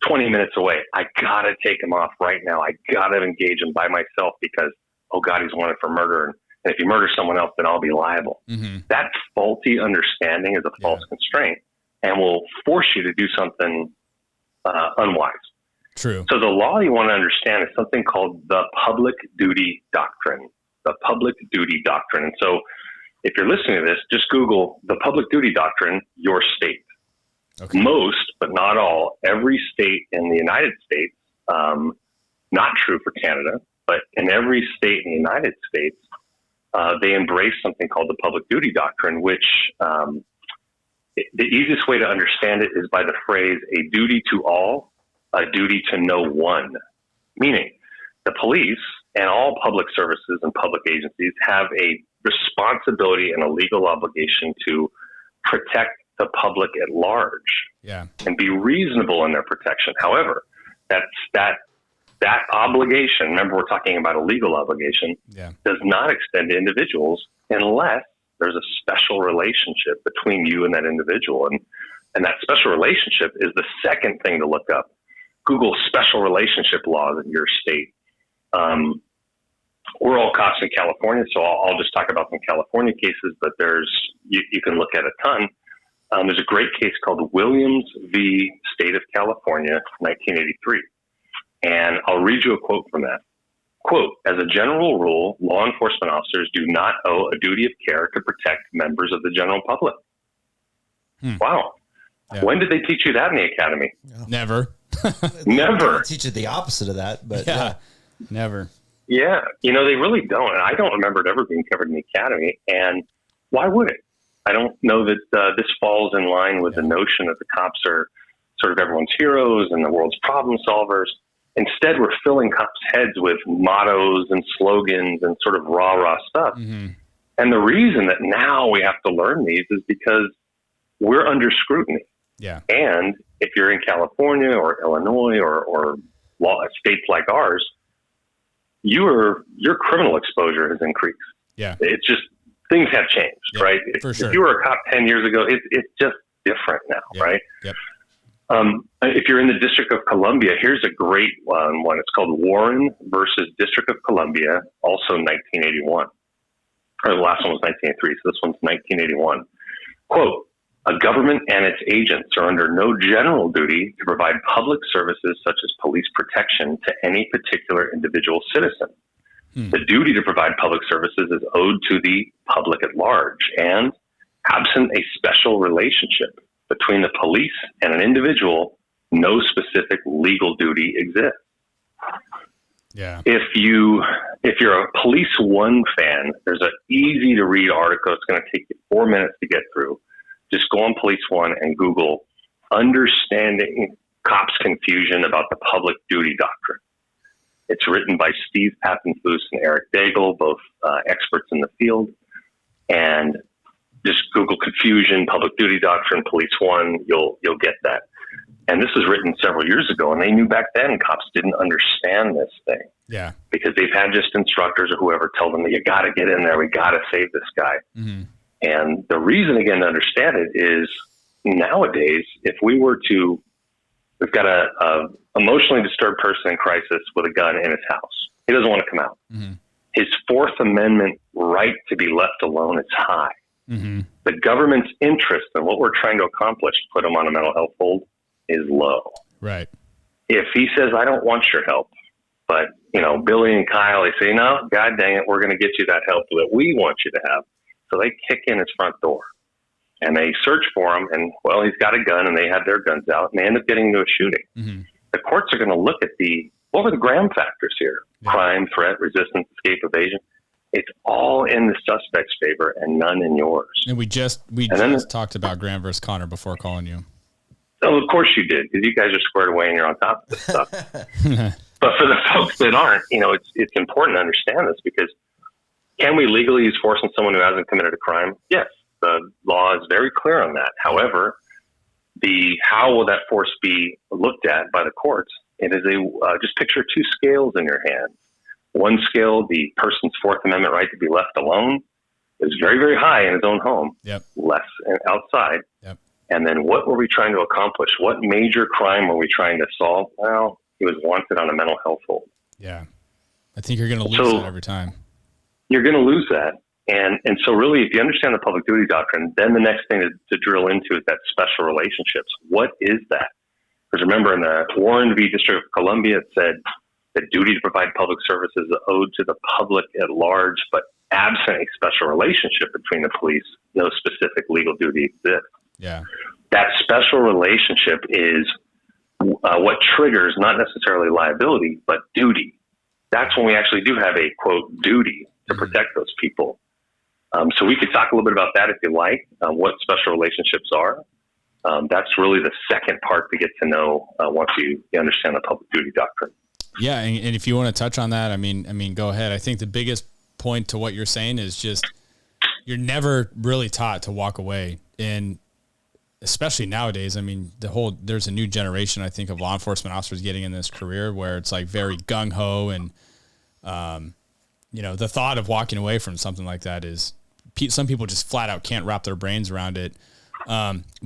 20 minutes away. I got to take him off right now. I got to engage him by myself because, oh God, he's wanted for murder. And if you murder someone else, then I'll be liable. That faulty understanding is a false constraint and will force you to do something unwise. True. So the law you want to understand is something called the public duty doctrine. The public duty doctrine. And so if you're listening to this, just Google the public duty doctrine, your state. Okay. Most, but not all, every state in the United States, not true for Canada, but in every state in the United States, they embrace something called the public duty doctrine, which the easiest way to understand it is by the phrase, a duty to all, a duty to no one. Meaning, the police and all public services and public agencies have a responsibility and a legal obligation to protect the public at large and be reasonable in their protection. However, that obligation, remember we're talking about a legal obligation, does not extend to individuals unless there's a special relationship between you and that individual. And that special relationship is the second thing to look up. Google special relationship laws in your state. We're all cops in California, so I'll just talk about some California cases, but you can look at a ton. There's a great case called Williams v. State of California, 1983. And I'll read you a quote from that. Quote, as a general rule, law enforcement officers do not owe a duty of care to protect members of the general public. Wow. Yeah. When did they teach you that in the academy? Never. Never. They teach you the opposite of that, but never. Yeah. They really don't. And I don't remember it ever being covered in the academy. And why would it? I don't know that this falls in line with the notion that the cops are sort of everyone's heroes and the world's problem solvers. Instead, we're filling cops' heads with mottos and slogans and sort of rah-rah stuff. And the reason that now we have to learn these is because we're under scrutiny. Yeah. And if you're in California or Illinois or states like ours, your criminal exposure has increased. Yeah. It's just, things have changed, right? For sure. If you were a cop 10 years ago, it's just different now, right? Yep. If you're in the District of Columbia, here's a great one. It's called Warren versus District of Columbia, also 1981. Or the last one was 1983, so this one's 1981. Quote, a government and its agents are under no general duty to provide public services such as police protection to any particular individual citizen. The duty to provide public services is owed to the public at large, and absent a special relationship between the police and an individual, no specific legal duty exists. Yeah. If you're a Police One fan, there's an easy to read article. It's going to take you 4 minutes to get through. Just go on Police One and Google "Understanding Cops' Confusion About the Public Duty Doctrine." It's written by Steve Pappenflus and Eric Daigle, both experts in the field. And just Google "confusion, public duty doctrine, Police One." You'll get that. And this was written several years ago, and they knew back then cops didn't understand this thing. Yeah. Because they've had just instructors or whoever tell them that you got to get in there, we got to save this guy. Mm-hmm. And the reason, again, to understand it is nowadays, if we've got a emotionally disturbed person in crisis with a gun in his house. He doesn't want to come out. Mm-hmm. His Fourth Amendment right to be left alone is high. Mm-hmm. The government's interest in what we're trying to accomplish, put him on a mental health hold, is low. Right. If he says, I don't want your help, but, Billy and Kyle, they say, no, God dang it, we're going to get you that help that we want you to have. So they kick in his front door and they search for him, and, well, he's got a gun, and they have their guns out, and they end up getting into a shooting. Mm-hmm. The courts are going to look at what were the Graham factors here? Yeah. Crime, threat, resistance, escape, evasion. It's all in the suspect's favor and none in yours. And we just talked about Graham versus Connor before calling you. Oh, of course you did, because you guys are squared away and you're on top of this stuff. But for the folks that aren't, it's important to understand this, because can we legally use force on someone who hasn't committed a crime? Yes. The law is very clear on that. However, how will that force be looked at by the courts? It is just picture two scales in your hand. One scale, the person's Fourth Amendment right to be left alone, is very, very high in his own home. Yep. Less outside. Yep. And then what were we trying to accomplish? What major crime were we trying to solve? Well, he was wanted on a mental health hold. Yeah. I think you're going to lose that every time. You're going to lose that. And so really, if you understand the public duty doctrine, then the next thing to drill into is that special relationships. What is that? Because remember, in the Warren v. District of Columbia, it said the duty to provide public services is owed to the public at large, but absent a special relationship between the police, no specific legal duty exists. Yeah. That special relationship is what triggers not necessarily liability, but duty. That's when we actually do have a, quote, duty to protect those people. So we could talk a little bit about that if you like, what special relationships are. That's really the second part to get to know once you understand the public duty doctrine. Yeah, and if you want to touch on that, I mean, go ahead. I think the biggest point to what you're saying is just you're never really taught to walk away, and especially nowadays. I mean, there's a new generation, I think, of law enforcement officers getting in this career where it's like very gung ho, and the thought of walking away from something like that is some people just flat out can't wrap their brains around it.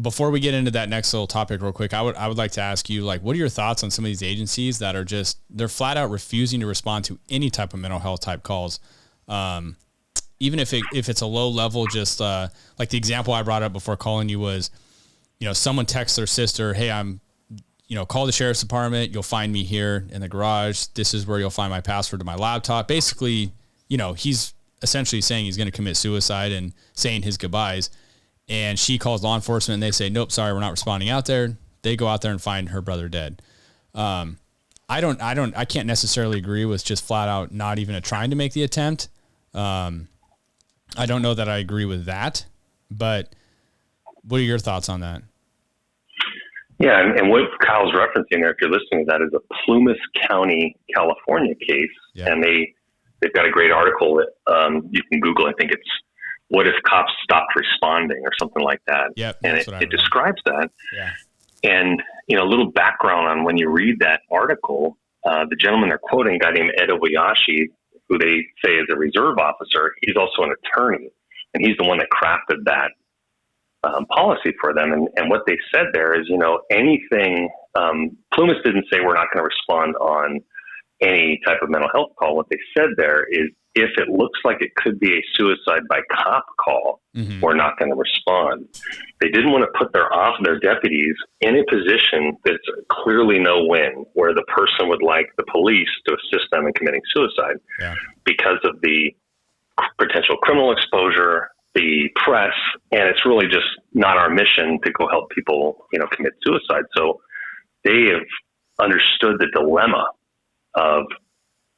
Before we get into that next little topic real quick, I would like to ask you, like, what are your thoughts on some of these agencies that are they're flat out refusing to respond to any type of mental health type calls? Even if it's a low level, just like the example I brought up before calling you was, someone texts their sister, hey, I'm, call the sheriff's department. You'll find me here in the garage. This is where you'll find my password to my laptop. Basically, he's essentially saying he's going to commit suicide and saying his goodbyes. And she calls law enforcement and they say, nope, sorry, we're not responding out there. They go out there and find her brother dead. I can't necessarily agree with just flat out not even trying to make the attempt. I don't know that I agree with that, but what are your thoughts on that? Yeah, and what Kyle's referencing there, if you're listening to that, is a Plumas County, California case. Yeah. And they've got a great article that you can Google. I think it's "What If Cops Stopped Responding" or something like that. Yep, and it describes that. Yeah. And, a little background on when you read that article, the gentleman they're quoting, a guy named Ed Obayashi, who they say is a reserve officer, he's also an attorney. And he's the one that crafted that policy for them. And what they said there is, anything, Plumas didn't say we're not going to respond on any type of mental health call. What they said there is, if it looks like it could be a suicide by cop call, we're not going to respond. They didn't want to put their deputies in a position that's clearly no-win, where the person would like the police to assist them in committing suicide because of the potential criminal exposure, the press, and it's really just not our mission to go help people, commit suicide. So they have understood the dilemma of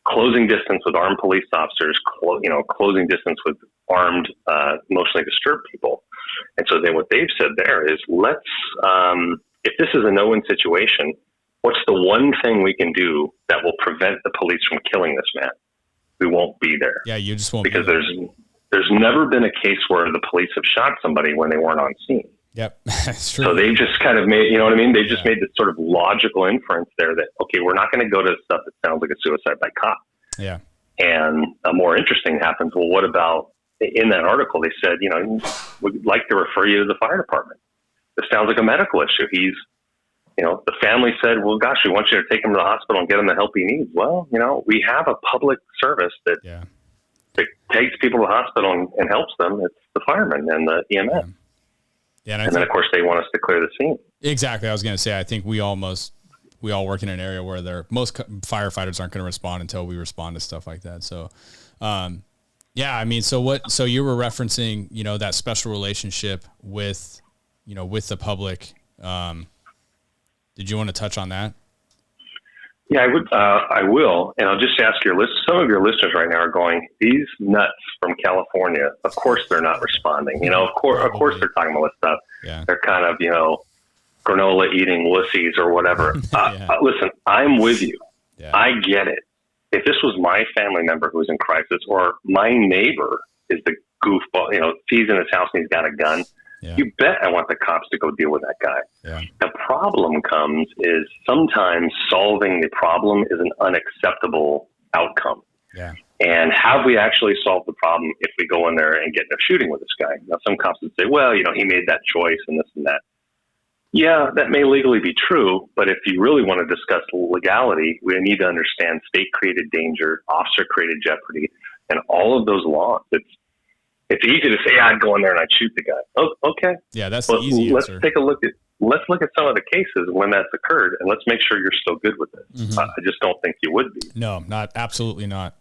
closing distance with armed police officers, closing distance with armed, emotionally disturbed people. And so then what they've said there is, let's, if this is a no-win situation, what's the one thing we can do that will prevent the police from killing this man? We won't be there. Yeah, you just won't because be there. there's never been a case where the police have shot somebody when they weren't on scene. Yep, that's true. So they just kind of made, you know what I mean? They just made this sort of logical inference there that, okay, we're not going to go to stuff that sounds like a suicide by cop. Yeah. And a more interesting happens. Well, what about, in that article, they said, we'd like to refer you to the fire department. This sounds like a medical issue. He's, the family said, well, gosh, we want you to take him to the hospital and get him the help he needs. Well, we have a public service that takes people to the hospital and helps them. It's the firemen and the EMS. Yeah, and then, of course, they want us to clear the scene. Exactly. I was going to say, I think we all work in an area where most firefighters aren't going to respond until we respond to stuff like that. So, so you were referencing, that special relationship with the public. Did you want to touch on that? Yeah, I will. And I'll just ask some of your listeners right now are going, these nuts from California, of course they're not responding. Of course they're talking about this stuff. Yeah. They're kind of, granola eating wussies or whatever. Listen, I'm with you. Yeah. I get it. If this was my family member who was in crisis, or my neighbor is the goofball, he's in his house and he's got a gun, you bet I want the cops to go deal with that guy. Yeah. The problem comes is sometimes solving the problem is an unacceptable outcome. Yeah. And have we actually solved the problem if we go in there and get in a shooting with this guy? Now, some cops would say, well, he made that choice and this and that. Yeah, that may legally be true, but if you really want to discuss legality, we need to understand state-created danger, officer-created jeopardy, and all of those laws. It's easy to say, I'd go in there and I'd shoot the guy. Oh, okay. Yeah, that's the easy let's answer. Let's look at some of the cases when that's occurred, and let's make sure you're still good with it. Mm-hmm. I just don't think you would be. No, absolutely not.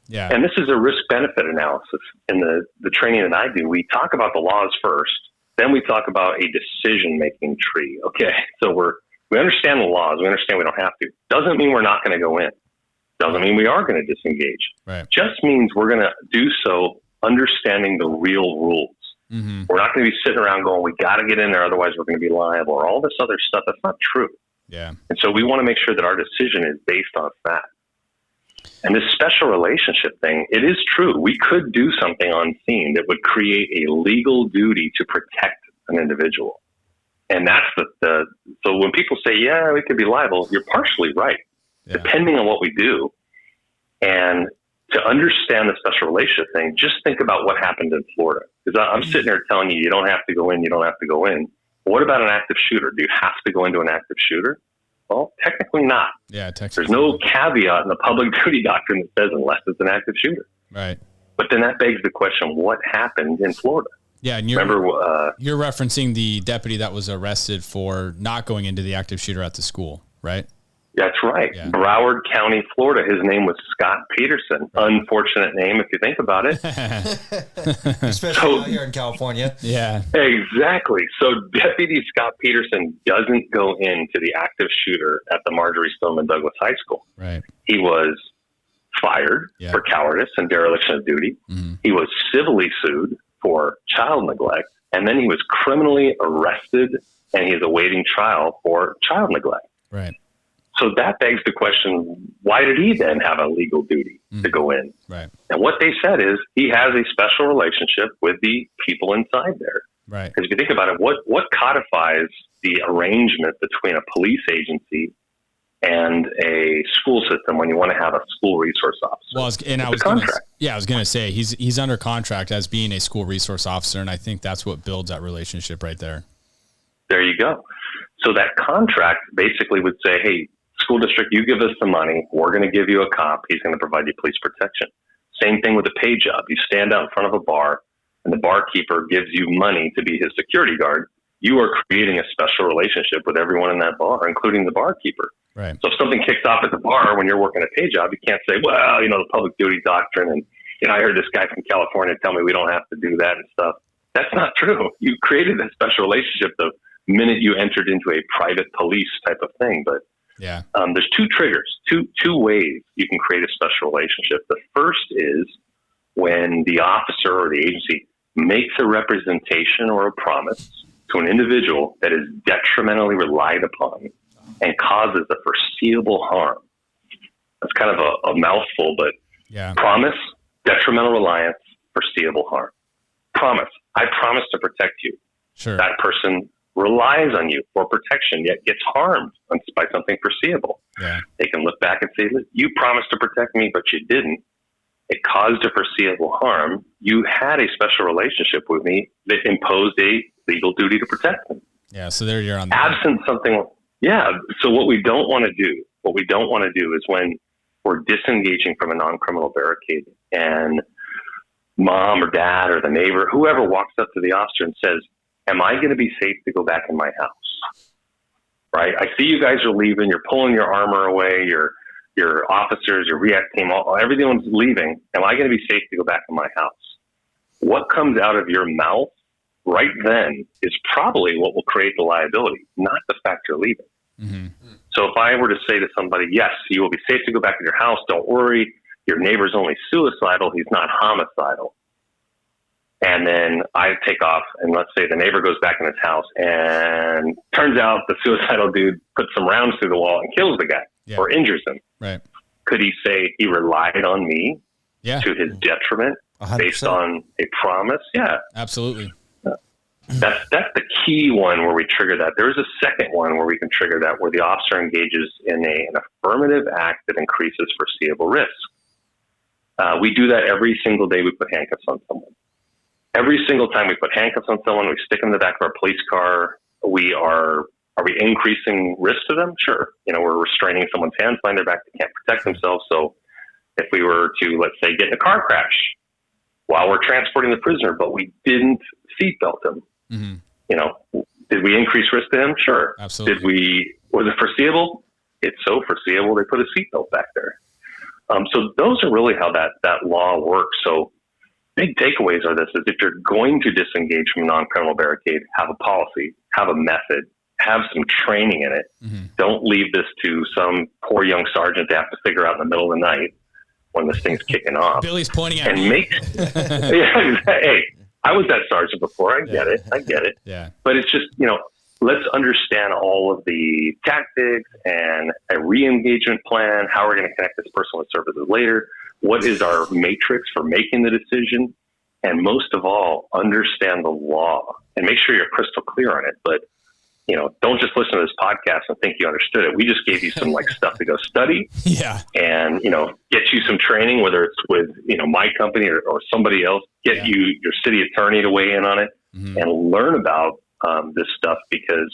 Yeah. And this is a risk-benefit analysis. In the training that I do, we talk about the laws first. Then we talk about a decision-making tree. Okay, so we understand the laws. We understand we don't have to. Doesn't mean we're not going to go in. Doesn't mean we are going to disengage. Right. Just means we're going to do so understanding the real rules. Mm-hmm. We're not going to be sitting around going, we got to get in there, otherwise we're going to be liable, or all this other stuff. That's not true. Yeah. And so we want to make sure that our decision is based on fact. And this special relationship thing, it is true. We could do something on scene that would create a legal duty to protect an individual. And that's so when people say, yeah, we could be liable, you're partially right, depending on what we do. And to understand the special relationship thing, just think about what happened in Florida. Because I'm sitting here telling you, you don't have to go in, you don't have to go in. What about an active shooter? Do you have to go into an active shooter? Well, technically not. Yeah, technically. There's no caveat in the public duty doctrine that says unless it's an active shooter. Right. But then that begs the question, what happened in Florida? Yeah, and you're referencing the deputy that was arrested for not going into the active shooter at the school, right? That's right. Yeah. Broward County, Florida. His name was Scott Peterson. Unfortunate name if you think about it. Especially out here in California. Yeah. Exactly. So Deputy Scott Peterson doesn't go into the active shooter at the Marjorie Stoneman Douglas High School. Right. He was fired for cowardice and dereliction of duty. Mm-hmm. He was civilly sued for child neglect, and then he was criminally arrested, and he's awaiting trial for child neglect. Right. So that begs the question, why did he then have a legal duty to go in? Right. And what they said is he has a special relationship with the people inside there. Right. Because if you think about it, what codifies the arrangement between a police agency and a school system when you want to have a school resource officer? Well, I was going to say he's under contract as being a school resource officer, and I think that's what builds that relationship right there. There you go. So that contract basically would say, hey, school district, you give us the money, we're going to give you a cop, he's going to provide you police protection. Same thing with a pay job. You stand out in front of a bar, and the barkeeper gives you money to be his security guard. You are creating a special relationship with everyone in that bar, including the barkeeper. Right. So if something kicks off at the bar when you're working a pay job, you can't say, well, the public duty doctrine, and I heard this guy from California tell me we don't have to do that and stuff. That's not true. You created a special relationship the minute you entered into a private police type of thing, but Yeah. There's two triggers, two ways you can create a special relationship. The first is when the officer or the agency makes a representation or a promise to an individual that is detrimentally relied upon and causes a foreseeable harm. That's kind of a mouthful, but promise, detrimental reliance, foreseeable harm. Promise. I promise to protect you. Sure. That person relies on you for protection, yet gets harmed by something foreseeable. Yeah. They can look back and say, look, you promised to protect me, but you didn't. It caused a foreseeable harm. You had a special relationship with me that imposed a legal duty to protect me. Yeah. So there you're on the absent something. Yeah. So what we don't want to do is when we're disengaging from a non-criminal barricade and mom or dad or the neighbor, whoever walks up to the officer and says, am I going to be safe to go back in my house? Right? I see you guys are leaving. You're pulling your armor away. Your officers, your react team, everyone's leaving. Am I going to be safe to go back in my house? What comes out of your mouth right then is probably what will create the liability, not the fact you're leaving. Mm-hmm. So if I were to say to somebody, yes, you will be safe to go back in your house. Don't worry. Your neighbor's only suicidal. He's not homicidal. And then I take off, and let's say the neighbor goes back in his house, and turns out the suicidal dude puts some rounds through the wall and kills the guy or injures him. Right. Could he say he relied on me to his detriment 100%. Based on a promise? Yeah. Absolutely. That's the key one where we trigger that. There is a second one where we can trigger that, where the officer engages in an affirmative act that increases foreseeable risk. We do that every single day we put handcuffs on someone. Every single time we put handcuffs on someone, we stick them in the back of our police car. Are we increasing risk to them? Sure. We're restraining someone's hands behind their back. They can't protect themselves. So if we were to, let's say, get in a car crash while we're transporting the prisoner, but we didn't seatbelt him, did we increase risk to him? Sure. Absolutely. Was it foreseeable? It's so foreseeable they put a seatbelt back there. So those are really how that law works. So big takeaways are this: is if you're going to disengage from a non-criminal barricade, have a policy, have a method, have some training in it. Mm-hmm. Don't leave this to some poor young sergeant to have to figure out in the middle of the night when this thing's kicking off. Billy's pointing at me. Hey, I was that sergeant before. I get it. Yeah. But it's just, let's understand all of the tactics and a re-engagement plan, how we're going to connect this person with services later. What is our matrix for making the decision? And most of all, understand the law and make sure you're crystal clear on it. But, don't just listen to this podcast and think you understood it. We just gave you some stuff to go study and, get you some training, whether it's with, my company or somebody else, get you your city attorney to weigh in on it and learn about this stuff, because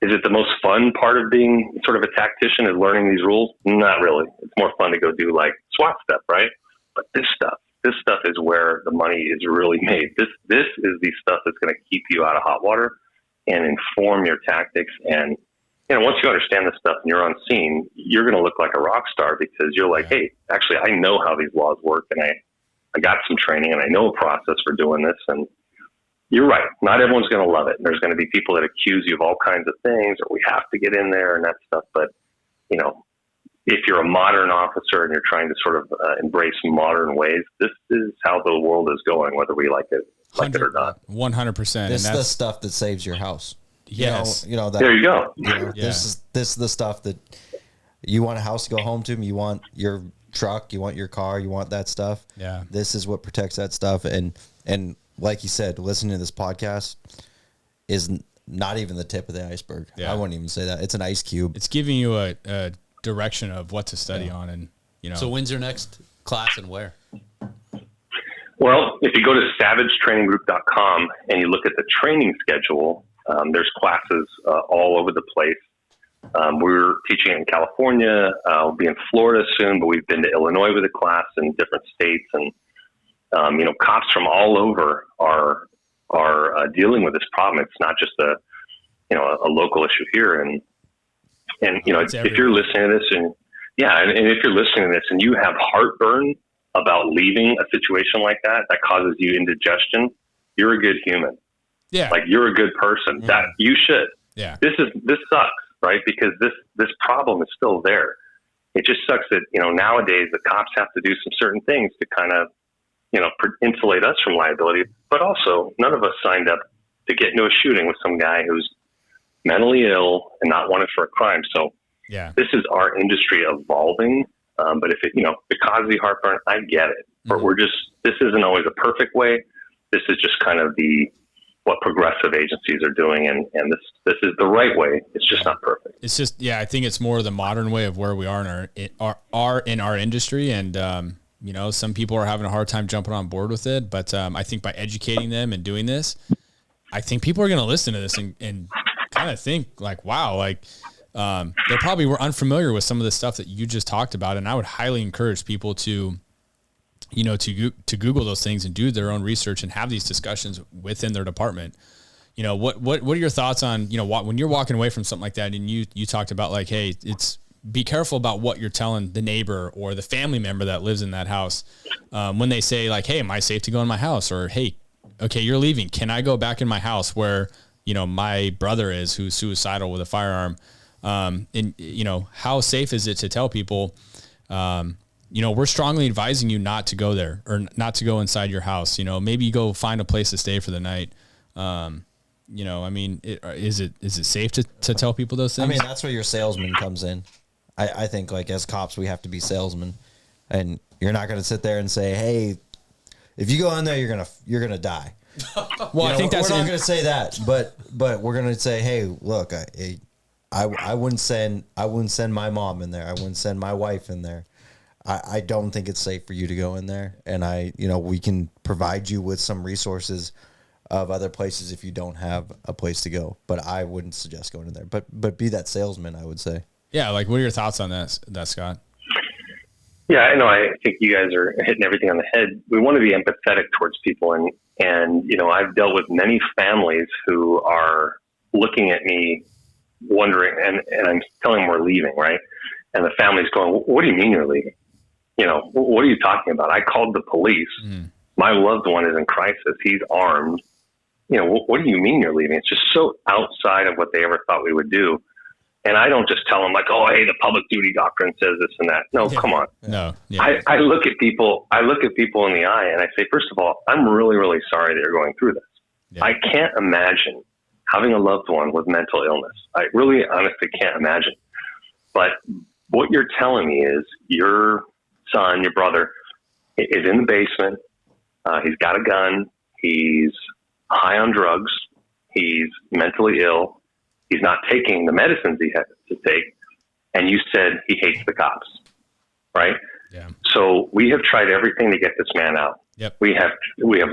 is it the most fun part of being sort of a tactician, is learning these rules? Not really. It's more fun to go do SWAT stuff, right? But this stuff is where the money is really made. This is the stuff that's going to keep you out of hot water and inform your tactics. And, once you understand this stuff and you're on scene, you're going to look like a rock star, because you're like, hey, actually, I know how these laws work, and I got some training, and I know a process for doing this. And you're right. Not everyone's going to love it. There's going to be people that accuse you of all kinds of things, or we have to get in there and that stuff. But, if you're a modern officer and you're trying to sort of embrace modern ways, this is how the world is going, whether we like it or not. 100%. This is the stuff that saves your house. Yes. That, there you go. This is the stuff that you want a house to go home to. You want your truck, you want your car, you want that stuff. Yeah. This is what protects that stuff. And like you said, listening to this podcast is not even the tip of the iceberg. Yeah. I wouldn't even say that. It's an ice cube. It's giving you a direction of what to study on. And, So when's your next class and where? Well, if you go to savagetraininggroup.com and you look at the training schedule, there's classes all over the place. We're teaching in California. We'll be in Florida soon, but we've been to Illinois with a class in different states. And, cops from all over are dealing with this problem. It's not just a local issue here. And if you're listening to this and if you're listening to this and you have heartburn about leaving a situation like that causes you indigestion, you're a good human. Yeah. You're a good person. That you should. Yeah. This sucks. right? Because this problem is still there. It just sucks that, nowadays the cops have to do some certain things to kind of, insulate us from liability. But also, none of us signed up to get into a shooting with some guy who's mentally ill and not wanted for a crime. So this is our industry evolving. But if it causes you heartburn, I get it. But this isn't always a perfect way. This is just kind of what progressive agencies are doing. And this is the right way. It's just not perfect. It's just, I think it's more the modern way of where we are in our industry. And, some people are having a hard time jumping on board with it, but I think by educating them and doing this, I think people are going to listen to this and kind of think like, wow, like they probably were unfamiliar with some of the stuff that you just talked about. And I would highly encourage people to Google those things and do their own research and have these discussions within their department. What are your thoughts on, when you're walking away from something like that and you talked about like, hey, be careful about what you're telling the neighbor or the family member that lives in that house. When they say like, hey, am I safe to go in my house? Or, hey, okay, you're leaving. Can I go back in my house where, my brother is who's suicidal with a firearm? And how safe is it to tell people, we're strongly advising you not to go there or not to go inside your house. Maybe go find a place to stay for the night. Is it safe to tell people those things? I mean, that's where your salesman comes in. I think like as cops, we have to be salesmen, and you're not going to sit there and say, hey, if you go in there, you're going to die. Well, I think we're not going to say that, but we're going to say, hey, look, I wouldn't send my mom in there. I wouldn't send my wife in there. I don't think it's safe for you to go in there. And we can provide you with some resources of other places if you don't have a place to go, but I wouldn't suggest going in there, but be that salesman, I would say. Yeah. Like, what are your thoughts on that, Scott? Yeah, I know. I think you guys are hitting everything on the head. We want to be empathetic towards people. And I've dealt with many families who are looking at me wondering, and I'm telling them we're leaving, right? And the family's going, what do you mean you're leaving? What are you talking about? I called the police. Mm. My loved one is in crisis. He's armed. What do you mean you're leaving? It's just so outside of what they ever thought we would do. And I don't just tell them like, oh, hey, the public duty doctrine says this and that. No, come on. No. Yeah. I look at people in the eye and I say, first of all, I'm really, really sorry that you're going through this. Yeah. I can't imagine having a loved one with mental illness. I really honestly can't imagine. But what you're telling me is your son, your brother, is in the basement. He's got a gun. He's high on drugs. He's mentally ill. He's not taking the medicines he has to take. And you said he hates the cops, right? Yeah. So we have tried everything to get this man out. Yep. We have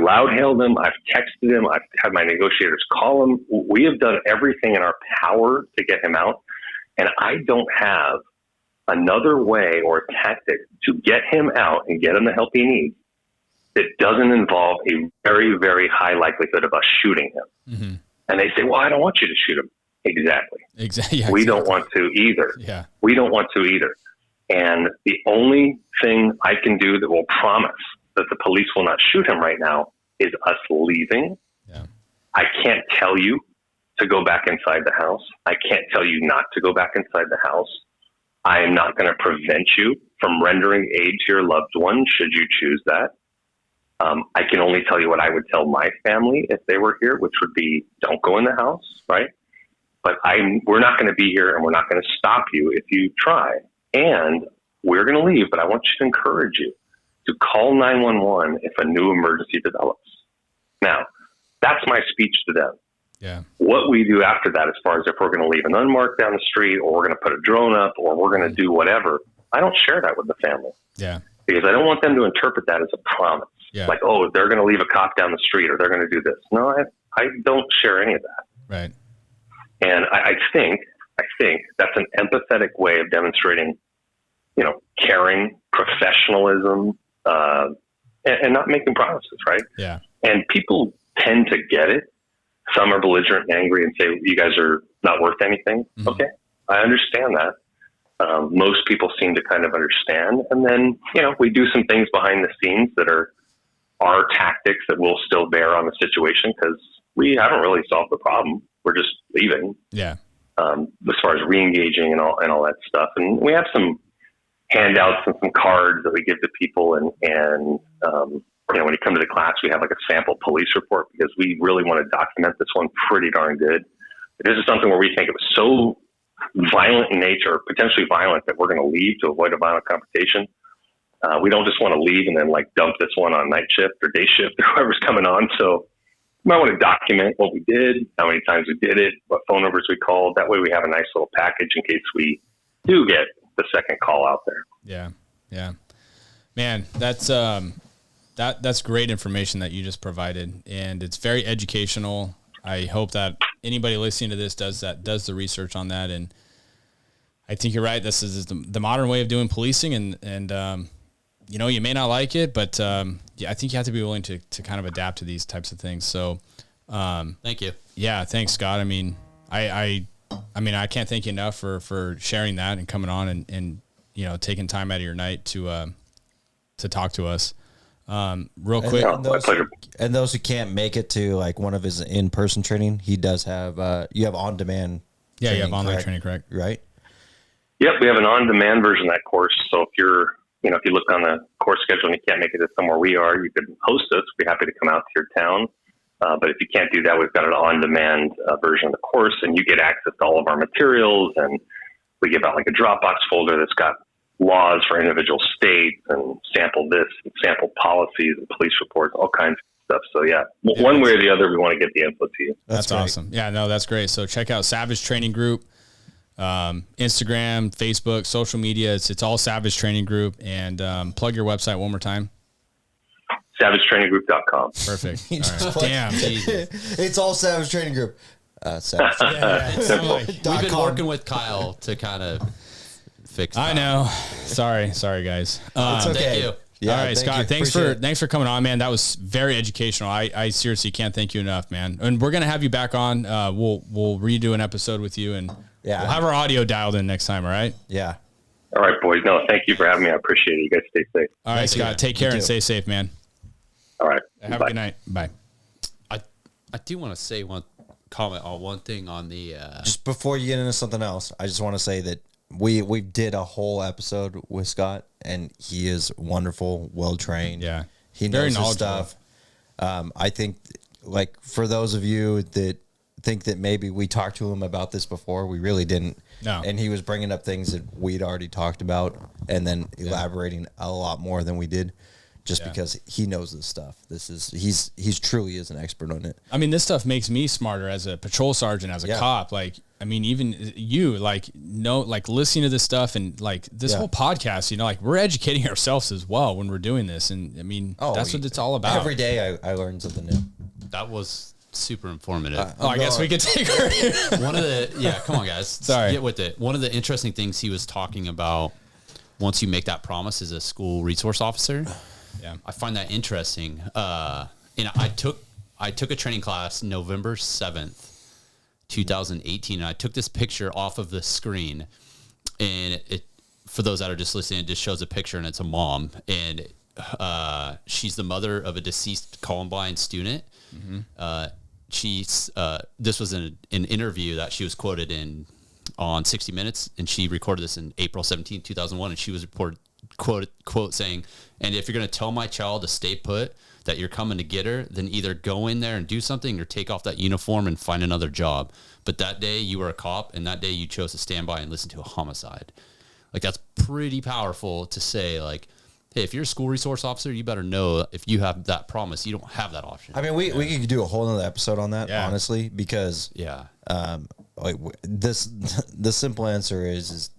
loud hailed him. I've texted him. I've had my negotiators call him. We have done everything in our power to get him out. And I don't have another way or tactic to get him out and get him the help he needs that doesn't involve a very, very high likelihood of us shooting him. Mm-hmm. And they say, well, I don't want you to shoot him. Exactly. Yeah, we don't want to either. Yeah. We don't want to either. And the only thing I can do that will promise that the police will not shoot him right now is us leaving. Yeah. I can't tell you to go back inside the house. I can't tell you not to go back inside the house. I am not going to prevent you from rendering aid to your loved one should you choose that. I can only tell you what I would tell my family if they were here, which would be don't go in the house, right? But we're not going to be here and we're not going to stop you if you try. And we're going to leave, but I want you to encourage you to call 911 if a new emergency develops. Now, that's my speech to them. Yeah. What we do after that, as far as if we're going to leave an unmarked down the street or we're going to put a drone up or we're going to do whatever, I don't share that with the family. Yeah. Because I don't want them to interpret that as a promise. Yeah. Like, oh, they're going to leave a cop down the street or they're going to do this. No, I don't share any of that. Right. And I think that's an empathetic way of demonstrating, caring, professional,ism, and not making promises, right? Yeah. And people tend to get it. Some are belligerent and angry and say, you guys are not worth anything. Mm-hmm. Okay. I understand that. Most people seem to kind of understand. And then, we do some things behind the scenes that are our tactics that will still bear on the situation because we haven't really solved the problem. We're just leaving. Yeah. as far as re-engaging and all that stuff. And we have some handouts and some cards that we give to people. And when you come to the class, we have like a sample police report because we really want to document this one pretty darn good. This is something where we think it was so violent in nature, potentially violent, that we're going to leave to avoid a violent confrontation. We don't just want to leave and then like dump this one on night shift or day shift or whoever's coming on. So you might want to document what we did, how many times we did it, what phone numbers we called. That way we have a nice little package in case we do get the second call out there. Yeah. Yeah, man, that's great information that you just provided, and it's very educational. I hope that anybody listening to this does the research on that. And I think you're right. This is the modern way of doing policing, and you may not like it, but yeah, I think you have to be willing to kind of adapt to these types of things. So, thank you. Yeah. Thanks, Scott. I mean, I can't thank you enough for sharing that and coming on and taking time out of your night to talk to us. Real quick. And those who can't make it to like one of his in-person training, he does have, you have on-demand. Yeah. Training, you have online correct? training, correct? Right. Yep. We have an on-demand version of that course. So if if you look on the course schedule and you can't make it to somewhere we are, you could host us. We'd be happy to come out to your town. But if you can't do that, we've got an on-demand version of the course, and you get access to all of our materials. And we give out like a Dropbox folder that's got laws for individual states and sample this and sample policies and police reports, all kinds of stuff. So yeah, one way or the other, we want to get the info to you. That's awesome. Yeah, no, that's great. So check out Savage Training Group, Instagram, Facebook, social media. It's all Savage Training Group, and plug your website one more time. SavageTrainingGroup.com. Perfect. All right. Damn. It's all Savage Training Group. Savage. We've been working with Kyle to kind of fix that. I know. Sorry, guys. It's okay. Thank you. Yeah, all right, Scott. Thanks for coming on, man. That was very educational. I seriously can't thank you enough, man. And we're gonna have you back on. We'll redo an episode with you, and we'll have our audio dialed in next time. All right. Yeah. All right, boys. No, thank you for having me. I appreciate it. You guys stay safe. All right, Scott. Take care and stay safe, man. All right. Have Bye. a good night. Bye. I do want to say comment on one thing on the Just before you get into something else, I just want to say that we did a whole episode with Scott, and he is wonderful, well trained. Yeah, he knows his stuff. I think, like, for those of you that think that maybe we talked to him about this before, we really didn't. No, and he was bringing up things that we'd already talked about, and then elaborating a lot more than we did. Just because he knows this stuff. He's truly is an expert on it. I mean, this stuff makes me smarter as a patrol sergeant, as a cop. Like, I mean, even you, listening to this stuff and like this whole podcast, like we're educating ourselves as well when we're doing this. And I mean, that's what it's all about. Every day I learn something new. That was super informative. I guess we could take her. One of the, come on guys. Sorry. Get with it. One of the interesting things he was talking about, once you make that promise as a school resource officer, yeah, I find that interesting. I took a training class November 7th, 2018, and I took this picture off of the screen, and it for those that are just listening, it just shows a picture, and it's a mom, and she's the mother of a deceased Columbine student. Mm-hmm. This was an interview that she was quoted in on 60 Minutes, and she recorded this in April 17, 2001, and she was reported quote saying, "And if you're going to tell my child to stay put, that you're coming to get her, then either go in there and do something or take off that uniform and find another job. But that day you were a cop, and that day you chose to stand by and listen to a homicide." Like, that's pretty powerful to say, like, hey, if you're a school resource officer, you better know if you have that promise, you don't have that option. I mean, we could do a whole nother episode on that, honestly, because the simple answer is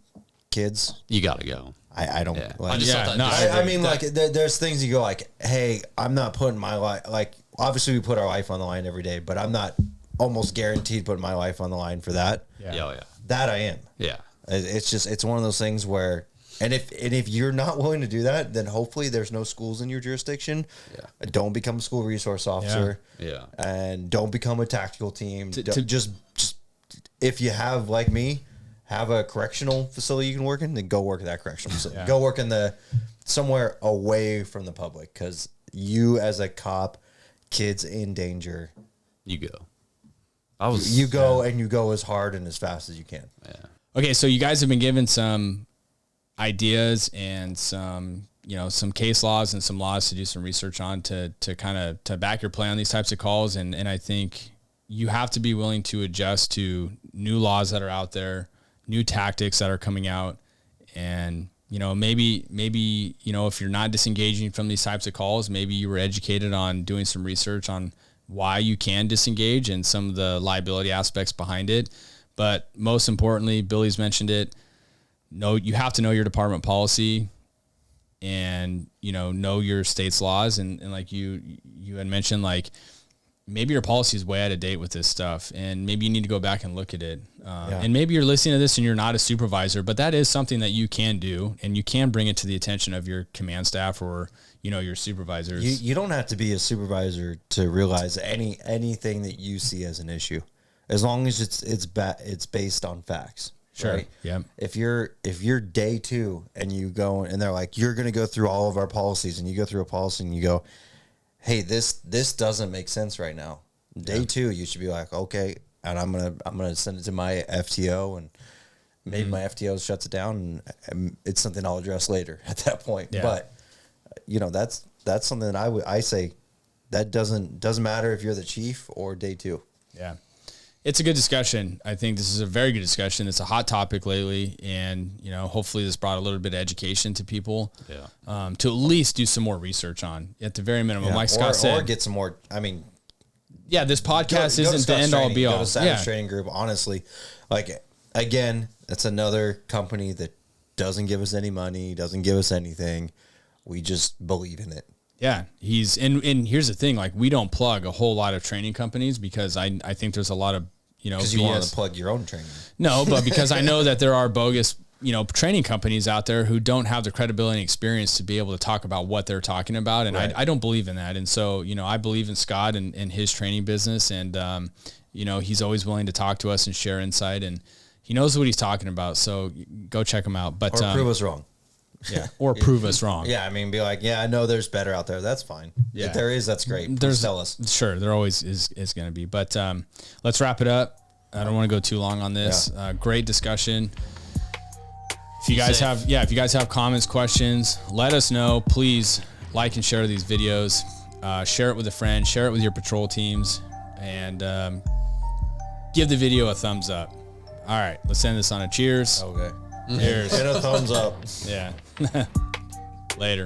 kids, you got to go. I don't. Yeah. Like, I just thought that. No, I mean, like, there's things you go like, hey, I'm not putting my life. Like, obviously, we put our life on the line every day, but I'm not almost guaranteed putting my life on the line for that. Yeah. That I am. Yeah. It's one of those things where, and if you're not willing to do that, then hopefully there's no schools in your jurisdiction. Yeah. Don't become a school resource officer. Yeah. And don't become a tactical team. Just if you have, like me, have a correctional facility you can work in, then go work at that correctional facility. Yeah. Go work in somewhere away from the public, because you as a cop, kids in danger. You go. You go and you go as hard and as fast as you can. Yeah. Okay, so you guys have been given some ideas and some case laws and some laws to do some research on to kind of to back your play on these types of calls. And I think you have to be willing to adjust to new laws that are out there, new tactics that are coming out. And, maybe, if you're not disengaging from these types of calls, maybe you were educated on doing some research on why you can disengage and some of the liability aspects behind it. But most importantly, Billy's mentioned it. You have to know your department policy and, know your state's laws. And like you had mentioned, like maybe your policy is way out of date with this stuff and maybe you need to go back and look at it. And maybe you're listening to this and you're not a supervisor, but that is something that you can do and you can bring it to the attention of your command staff or, your supervisors. You don't have to be a supervisor to realize anything that you see as an issue, as long as it's based on facts. Sure. Right? Yeah. If you're day 2 and you go and they're like, you're going to go through all of our policies, and you go through a policy and you go, hey, this doesn't make sense right now. Day 2, you should be like, okay, and I'm gonna send it to my FTO, and maybe my FTO shuts it down, and it's something I'll address later at that point. Yeah. But that's something that I say that doesn't matter if you're the chief or day 2. Yeah. It's a good discussion. I think this is a very good discussion. It's a hot topic lately, and hopefully this brought a little bit of education to people. Yeah. To at least do some more research on, at the very minimum. Like Scott said, or get some more. I mean, this podcast isn't the end all be all. Go to Savage Training Group. Honestly, like again, that's another company that doesn't give us any money, doesn't give us anything. We just believe in it. Yeah, and here's the thing, like we don't plug a whole lot of training companies because I think there's a lot of, because you want to plug your own training. No, but because I know that there are bogus, training companies out there who don't have the credibility and experience to be able to talk about what they're talking about. And I don't believe in that. And so, I believe in Scott and his training business. And, he's always willing to talk to us and share insight, and he knows what he's talking about. So go check him out. But or prove us wrong. Yeah. Or prove us wrong. Yeah. I mean, be like, I know there's better out there. That's fine. Yeah. If there is, that's great. There's tell us. Sure. There always is going to be, but, let's wrap it up. I don't want to go too long on this. Yeah. Great discussion. If you guys have comments, questions, let us know. Please like and share these videos. Share it with a friend. Share it with your patrol teams, and give the video a thumbs up. All right, let's end this on a cheers. Okay. Cheers. And a thumbs up. Yeah. Later.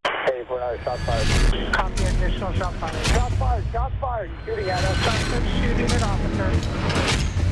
Hey, 4 shot fired. Copy, additional shot fired. Shot fired, shooting at us. Suspect shooting an officer.